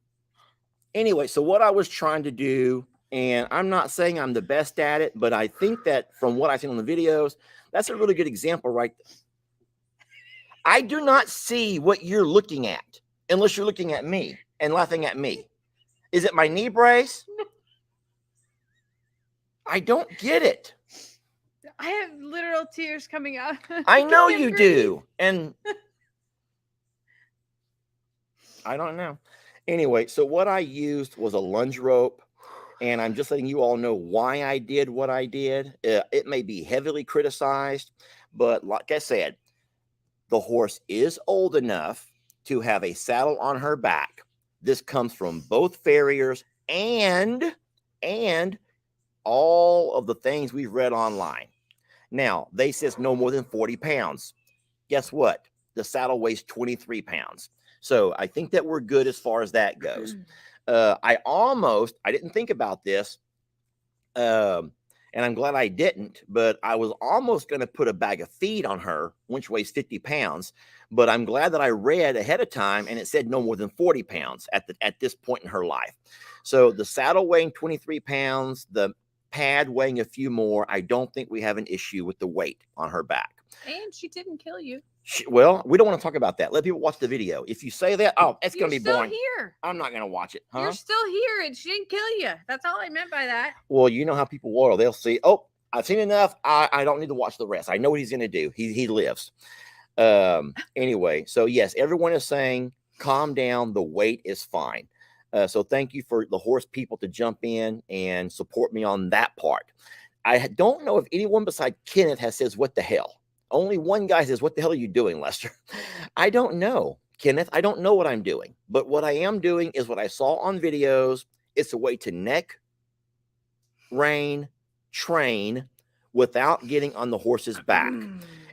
anyway, so what I was trying to do, and I'm not saying I'm the best at it, but I think that from what I've seen on the videos, that's a really good example right there. I do not see what you're looking at unless you're looking at me and laughing at me. Is it my knee brace? I don't get it. I have literal tears coming out. I know you do. And I don't know. Anyway, so what I used was a lunge rope, and I'm just letting you all know why I did what I did. It may be heavily criticized, but like I said, the horse is old enough to have a saddle on her back. This comes from both farriers and all of the things we've read online. Now, they says no more than 40 pounds. Guess what? The saddle weighs 23 pounds. So I think that we're good as far as that goes. I didn't think about this, and I'm glad I didn't, but I was almost going to put a bag of feed on her, which weighs 50 pounds. But I'm glad that I read ahead of time, and it said no more than 40 pounds at this point in her life. So the saddle weighing 23 pounds, the pad weighing a few more, I don't think we have an issue with the weight on her back. And she didn't kill you. Well, we don't want to talk about that. Let people watch the video. If you say that, oh, it's going to be boring. Here. I'm not going to watch it. Huh? You're still here, and she didn't kill you. That's all I meant by that. Well, you know how people are. They'll see, oh, I've seen enough. I don't need to watch the rest. I know what he's going to do. He lives. Anyway, so yes, everyone is saying, calm down. The weight is fine. So thank you for the horse people to jump in and support me on that part. I don't know if anyone besides Kenneth has says, what the hell? Only one guy says, what the hell are you doing, Lester? I don't know, Kenneth. I don't know what I'm doing. But what I am doing is what I saw on videos. It's a way to neck, rein, train without getting on the horse's back.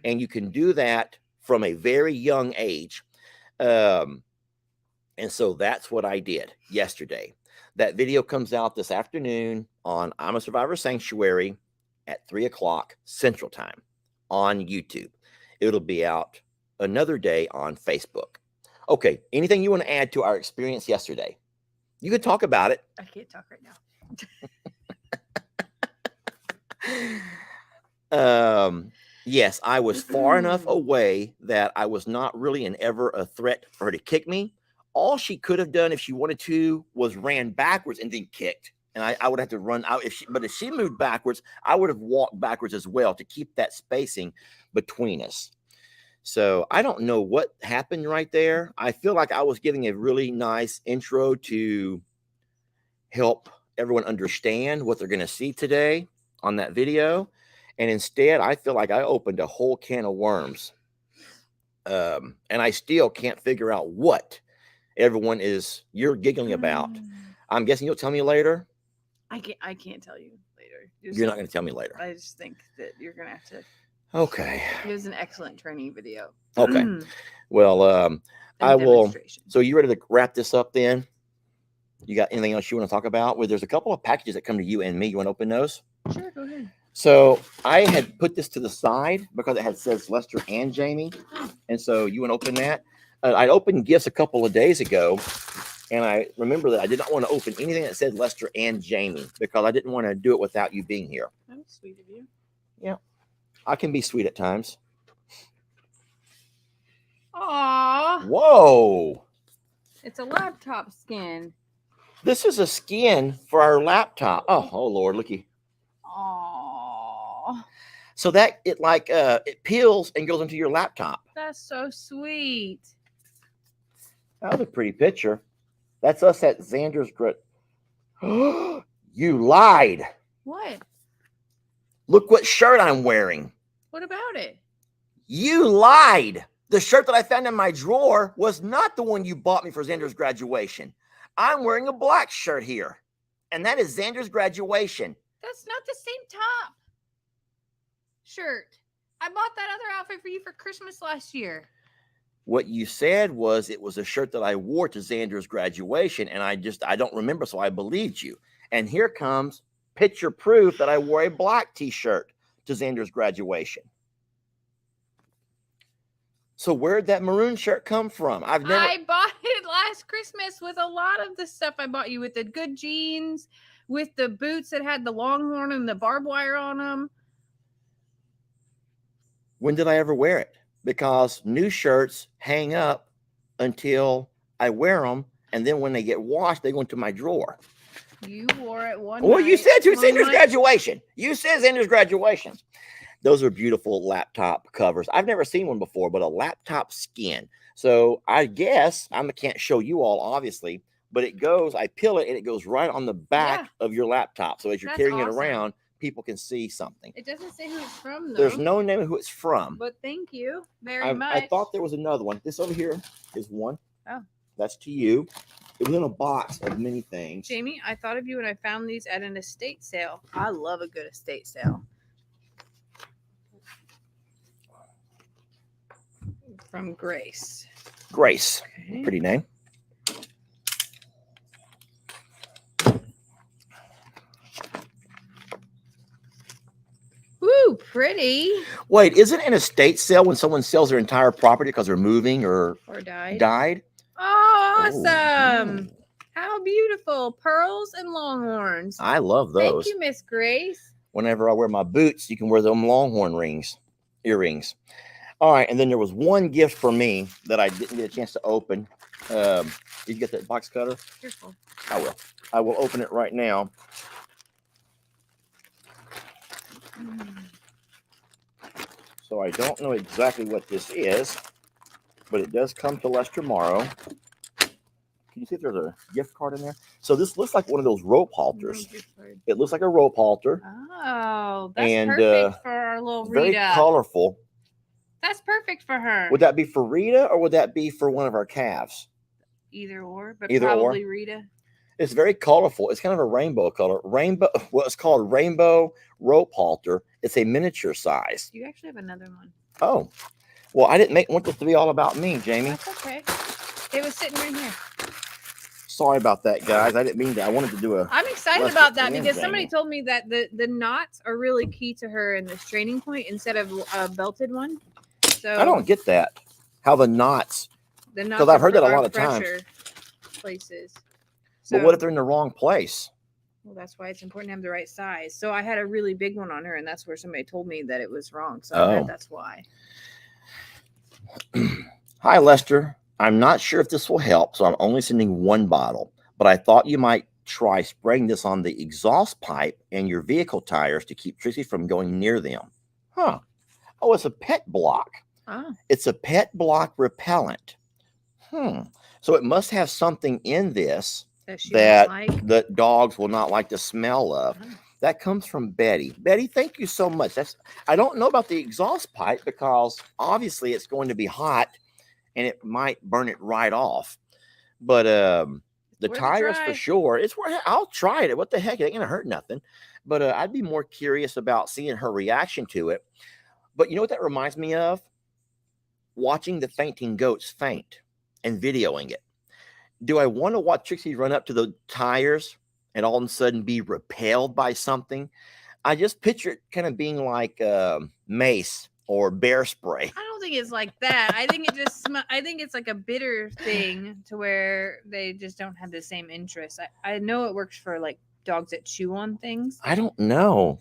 And you can do that from a very young age. And so that's what I did yesterday. That video comes out this afternoon on I'm a Survivor Sanctuary at 3 o'clock Central Time on YouTube. It'll be out another day on Facebook. Okay, anything you want to add to our experience yesterday? You could talk about it. I can't talk right now. Yes, I was far enough away that I was not really ever a threat for her to kick me. All she could have done if she wanted to was ran backwards and then kicked. And I would have to run out. But if she moved backwards, I would have walked backwards as well to keep that spacing between us. So I don't know what happened right there. I feel like I was giving a really nice intro to help everyone understand what they're going to see today on that video. And instead, I feel like I opened a whole can of worms. And I still can't figure out what everyone you're giggling about. I'm guessing you'll tell me later. I can't tell you later. You're not going to tell me later. I just think that you're going to have to. Okay. It was an excellent training video. Okay. Well, I will. So you ready to wrap this up then? You got anything else you want to talk about? Well, there's a couple of packages that come to you and me. You want to open those? Sure, go ahead. So I had put this to the side because it says Lester and Jamie. And so you want to open that? I opened gifts a couple of days ago. And I remember that I did not want to open anything that said Lester and Jamie because I didn't want to do it without you being here. That was sweet of you. Yeah. I can be sweet at times. Aww. Whoa. It's a laptop skin. This is a skin for our laptop. Oh Lord, looky. Aww. So that it peels and goes into your laptop. That's so sweet. That was a pretty picture. That's us at Xander's Grit. You lied. What? Look what shirt I'm wearing. What about it? You lied. The shirt that I found in my drawer was not the one you bought me for Xander's graduation. I'm wearing a black shirt here, and that is Xander's graduation. That's not the same top shirt. I bought that other outfit for you for Christmas last year. What you said was it was a shirt that I wore to Xander's graduation, and I don't remember, so I believed you. And here comes picture proof that I wore a black t-shirt to Xander's graduation. So where'd that maroon shirt come from? I bought it last Christmas with a lot of the stuff I bought you, with the good jeans, with the boots that had the longhorn and the barbed wire on them. When did I ever wear it? Because new shirts hang up until I wear them, and then when they get washed, they go into my drawer. You wore it one Well, night. you said to Xander's graduation. You said Xander's graduation. Those are beautiful laptop covers. I've never seen one before, but a laptop skin. So I guess I can't show you all, obviously, but it goes, I peel it, and it goes right on the back of your laptop. So as you're carrying it around, people can see something. It doesn't say who it's from, though. There's no name of who it's from. But thank you very much. I thought there was another one. This over here is one. Oh. That's to you. It was in a box of many things. Jamie, I thought of you when I found these at an estate sale. I love a good estate sale. From Grace. Grace. Okay. Pretty name. Woo, pretty. Wait, isn't an estate sale when someone sells their entire property because they're moving or died? Oh, awesome. Oh. How beautiful. Pearls and longhorns. I love those. Thank you, Miss Grace. Whenever I wear my boots, you can wear them longhorn earrings. All right, and then there was one gift for me that I didn't get a chance to open. Did you get that box cutter? Careful. I will open it right now. So I don't know exactly what this is, but it does come to Lester tomorrow. Can you see if there's a gift card in there? So this looks like one of those rope halters. It looks like a rope halter. Oh, that's perfect for our little Rita. Very colorful. That's perfect for her. Would that be for Rita or would that be for one of our calves? Either or, but Either probably or. Rita. It's very colorful. It's kind of a rainbow color. It's called rainbow rope halter. It's a miniature size. You actually have another one. Oh, well, I didn't want this to be all about me, Jamie. That's okay. It was sitting right here. Sorry about that, guys. I didn't mean to. I wanted to do a. I'm excited about that because somebody told me that the knots are really key to her in this training point instead of a belted one. So I don't get that. How the knots. Because I've heard that a lot of times. Places. But what if they're in the wrong place? Well, that's why it's important to have the right size. So I had a really big one on her, and that's where somebody told me that it was wrong. So that's why. Hi, Lester. I'm not sure if this will help, so I'm only sending one bottle. But I thought you might try spraying this on the exhaust pipe and your vehicle tires to keep Trixie from going near them. Huh. Oh, it's a pet block. Oh. It's a pet block repellent. So it must have something in this that the dogs will not like the smell of. Oh. That comes from Betty. Betty, thank you so much. I don't know about the exhaust pipe because obviously it's going to be hot and it might burn it right off. But the tires for sure. I'll try it. What the heck? It ain't gonna hurt nothing. But I'd be more curious about seeing her reaction to it. But you know what that reminds me of? Watching the fainting goats faint and videoing it. Do I want to watch Trixie run up to the tires and all of a sudden be repelled by something? I just picture it kind of being like mace or bear spray. I don't think it's like that. I think I think it's like a bitter thing to where they just don't have the same interest. I know it works for like dogs that chew on things. I don't know.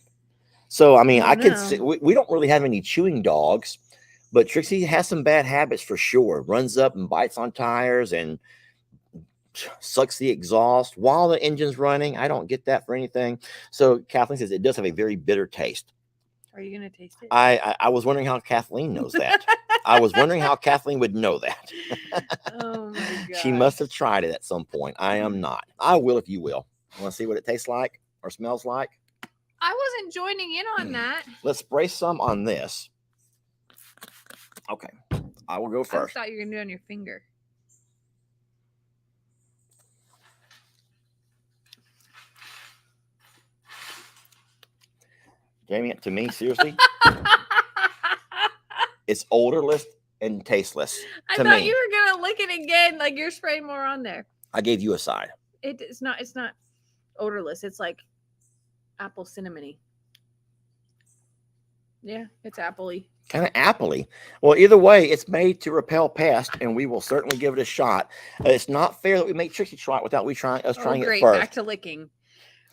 So, I mean, I could see, we don't really have any chewing dogs, but Trixie has some bad habits for sure. Runs up and bites on tires and sucks the exhaust while the engine's running. I don't get that for anything. So Kathleen says it does have a very bitter taste. Are you going to taste it? I was wondering how Kathleen knows that. I was wondering how Kathleen would know that. Oh my God. She must have tried it at some point. I am not. I will if you will. Want to see what it tastes like or smells like? I wasn't joining in on that. Let's spray some on this. Okay. I will go I first. thought you were gonna do it on your finger. Jamie, to me, seriously, it's odorless and tasteless. I To thought me, you were gonna lick it again, like you're spraying more on there. I gave you a side. It's not odorless. It's like apple cinnamony. Yeah, it's appley. Kind of appley. Well, either way, it's made to repel pests, and we will certainly give it a shot. It's not fair that we make Trixie try it without trying it Great. first. Back to licking.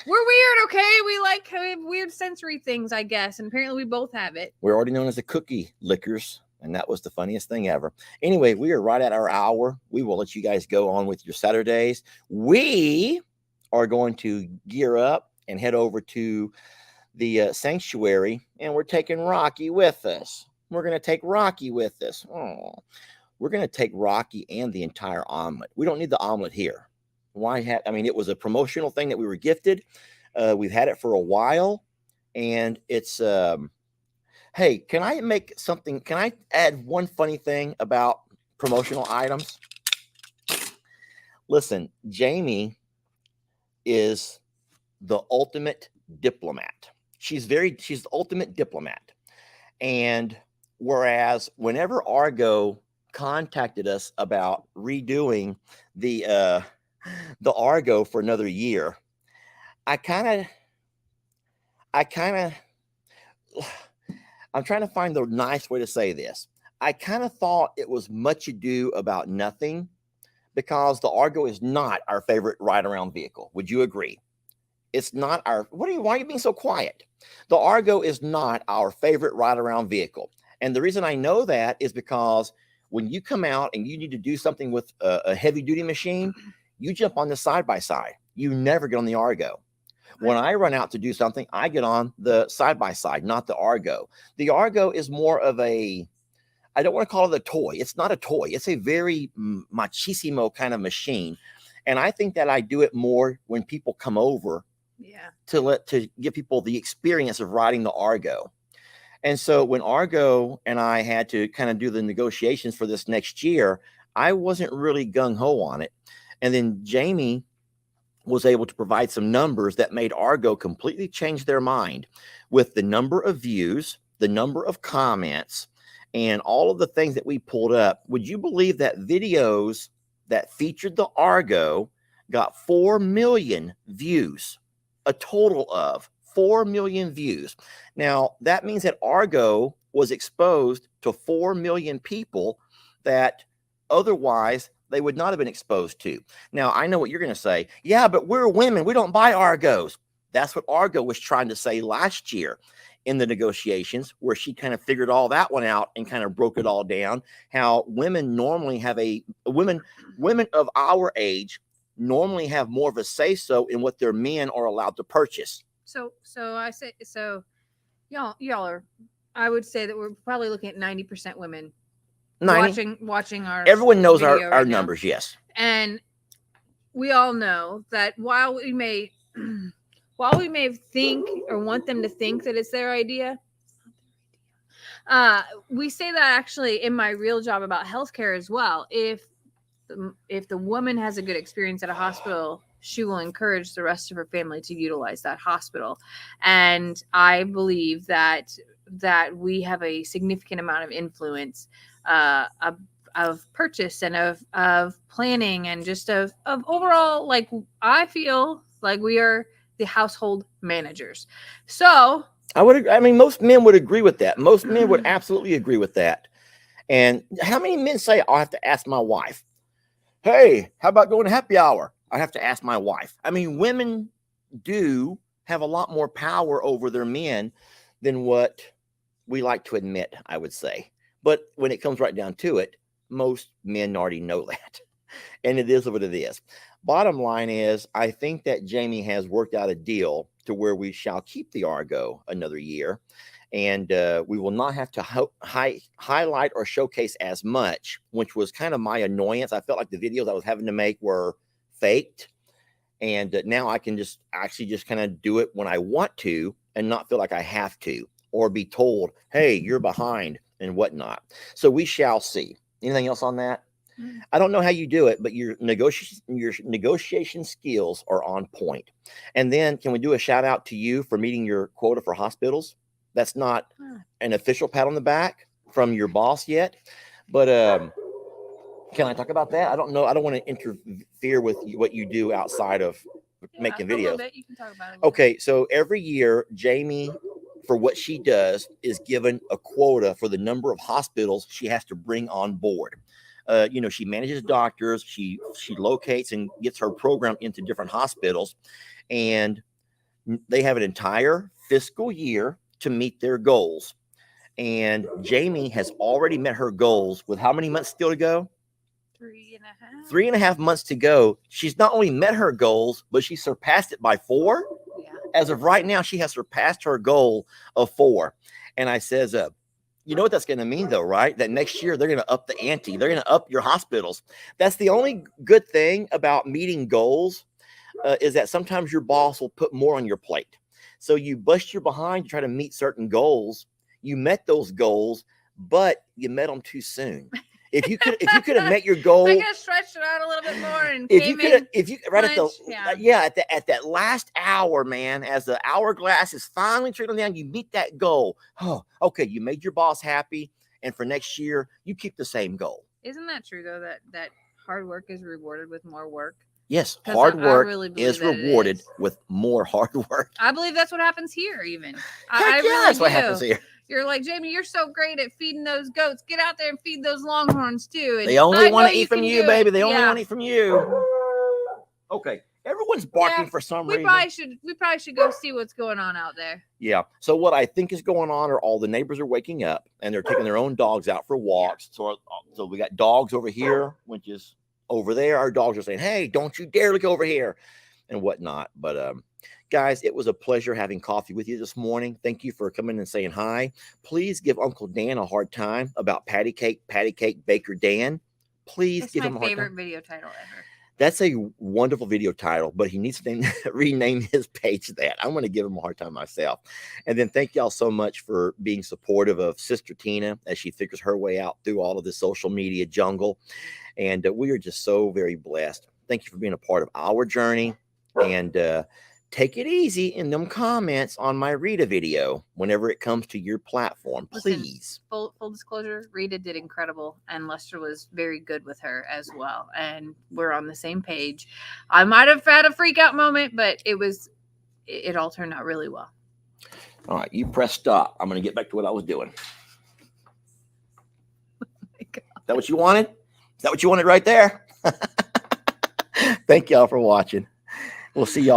We're weird, okay? We have weird sensory things, I guess, and apparently we both have it. We're already known as the cookie lickers, and that was the funniest thing ever. Anyway, we are right at our hour. We will let you guys go on with your Saturdays. We are going to gear up and head over to the sanctuary, and we're taking Rocky with us. We're going to take Rocky with us. Oh, we're going to take Rocky and the entire omelet. We don't need the omelet here. I mean, it was a promotional thing that we were gifted. We've had it for a while, and it's hey, can I add one funny thing about promotional items? Listen, Jamie is the ultimate diplomat. She's the ultimate diplomat. And whereas whenever Argo contacted us about redoing the Argo for another year, I'm trying to find the nice way to say this. I kind of thought it was much ado about nothing, because the Argo is not our favorite ride-around vehicle. Would you agree? It's not our. Why are you being so quiet? The Argo is not our favorite ride-around vehicle, and the reason I know that is because when you come out and you need to do something with a heavy-duty machine, you jump on the side-by-side. You never get on the Argo. When I run out to do something, I get on the side-by-side, not the Argo. The Argo is more of a, I don't want to call it a toy. It's not a toy. It's a very machismo kind of machine. And I think that I do it more when people come over to give people the experience of riding the Argo. And so when Argo and I had to kind of do the negotiations for this next year, I wasn't really gung-ho on it. And then Jamie was able to provide some numbers that made Argo completely change their mind with the number of views, the number of comments, and all of the things that we pulled up. Would you believe that videos that featured the Argo got 4 million views? A total of 4 million views. Now, that means that Argo was exposed to 4 million people that otherwise they would not have been exposed to. Now, I know what you're going to say. Yeah, but we're women. We don't buy Argos. That's what Argo was trying to say last year in the negotiations, where she kind of figured all that one out and kind of broke it all down. How women normally have women of our age normally have more of a say so in what their men are allowed to purchase. So y'all are, I would say that we're probably looking at 90% women 90? watching our. Everyone knows video our right now. numbers, yes. And we all know that while we may think or want them to think that it's their idea, we say that actually in my real job about healthcare as well. If the woman has a good experience at a hospital, she will encourage the rest of her family to utilize that hospital. And I believe that we have a significant amount of influence of purchase and of planning and just of overall, like, I feel like we are the household managers. So I mean, most men would agree with that. Most men would absolutely agree with that. And how many men say, I'll have to ask my wife? Hey, how about going to happy hour? I have to ask my wife. I mean, women do have a lot more power over their men than what we like to admit, I would say. But when it comes right down to it, most men already know that. And it is what it is. Bottom line is, I think that Jamie has worked out a deal to where we shall keep the Argo another year. And we will not have to highlight or showcase as much, which was kind of my annoyance. I felt like the videos I was having to make were faked. And now I can just kind of do it when I want to and not feel like I have to, or be told, hey, you're behind and whatnot. So we shall see. Anything else on that? Mm. I don't know how you do it, but your negotiation skills are on point. And then can we do a shout out to you for meeting your quota for hospitals? That's not an official pat on the back from your boss yet, but can I talk about that? I don't know. I don't want to interfere with what you do outside of making A little videos. bit. You can talk about it. A little Okay, so every year, Jamie, for what she does, is given a quota for the number of hospitals she has to bring on board. You know, she manages doctors, she locates and gets her program into different hospitals, and they have an entire fiscal year to meet their goals. And Jamie has already met her goals with how many months still to go? 3.5. 3.5 months to go. She's not only met her goals, but she surpassed it by 4. Yeah. As of right now, she has surpassed her goal of 4. And I says, you know what that's going to mean, though, right? That next year they're going to up the ante. They're going to up your hospitals. That's the only good thing about meeting goals, is that sometimes your boss will put more on your plate. So you bust your behind, you try to meet certain goals. You met those goals, but you met them too soon. If you could have met your goal, I could have stretched it out a little bit more and if you right at the punch, at that last hour, man, as the hourglass is finally trickling down, you meet that goal. Oh, okay, you made your boss happy, and for next year, you keep the same goal. Isn't that true though? That hard work is rewarded with more work. Yes, 'Cause hard I work really believe is that it rewarded is. with more hard work. I believe that's what happens here. Even Heck yeah, really that's what do. happens here. You're like, Jamie, you're so great at feeding those goats. Get out there and feed those longhorns too. And They only want to know eat from can you, do baby. it. They only Yeah. want to eat from you. Okay, everyone's barking Yeah, for some We reason. probably should go see what's going on out there. Yeah. So what I think is going on are all the neighbors are waking up and they're taking their own dogs out for walks. So we got dogs over here, which is over there. Our dogs are saying, "Hey, don't you dare look over here," and whatnot. But guys, it was a pleasure having coffee with you this morning. Thank you for coming and saying hi. Please give Uncle Dan a hard time about Patty Cake Baker Dan. Please It's give my him a hard favorite time. video title ever. That's a wonderful video title, but he needs to rename his page that. I'm going to give him a hard time myself. And then thank y'all so much for being supportive of Sister Tina as she figures her way out through all of the social media jungle. And we are just so very blessed. Thank you for being a part of our journey. And take it easy in them comments on my Rita video whenever it comes to your platform, please. Listen, full disclosure, Rita did incredible, and Lester was very good with her as well. And we're on the same page. I might have had a freak out moment, but it all turned out really well. All right, you press stop. I'm going to get back to what I was doing. Oh my God. Is that what you wanted? Is that what you wanted right there? Thank y'all for watching. We'll see y'all.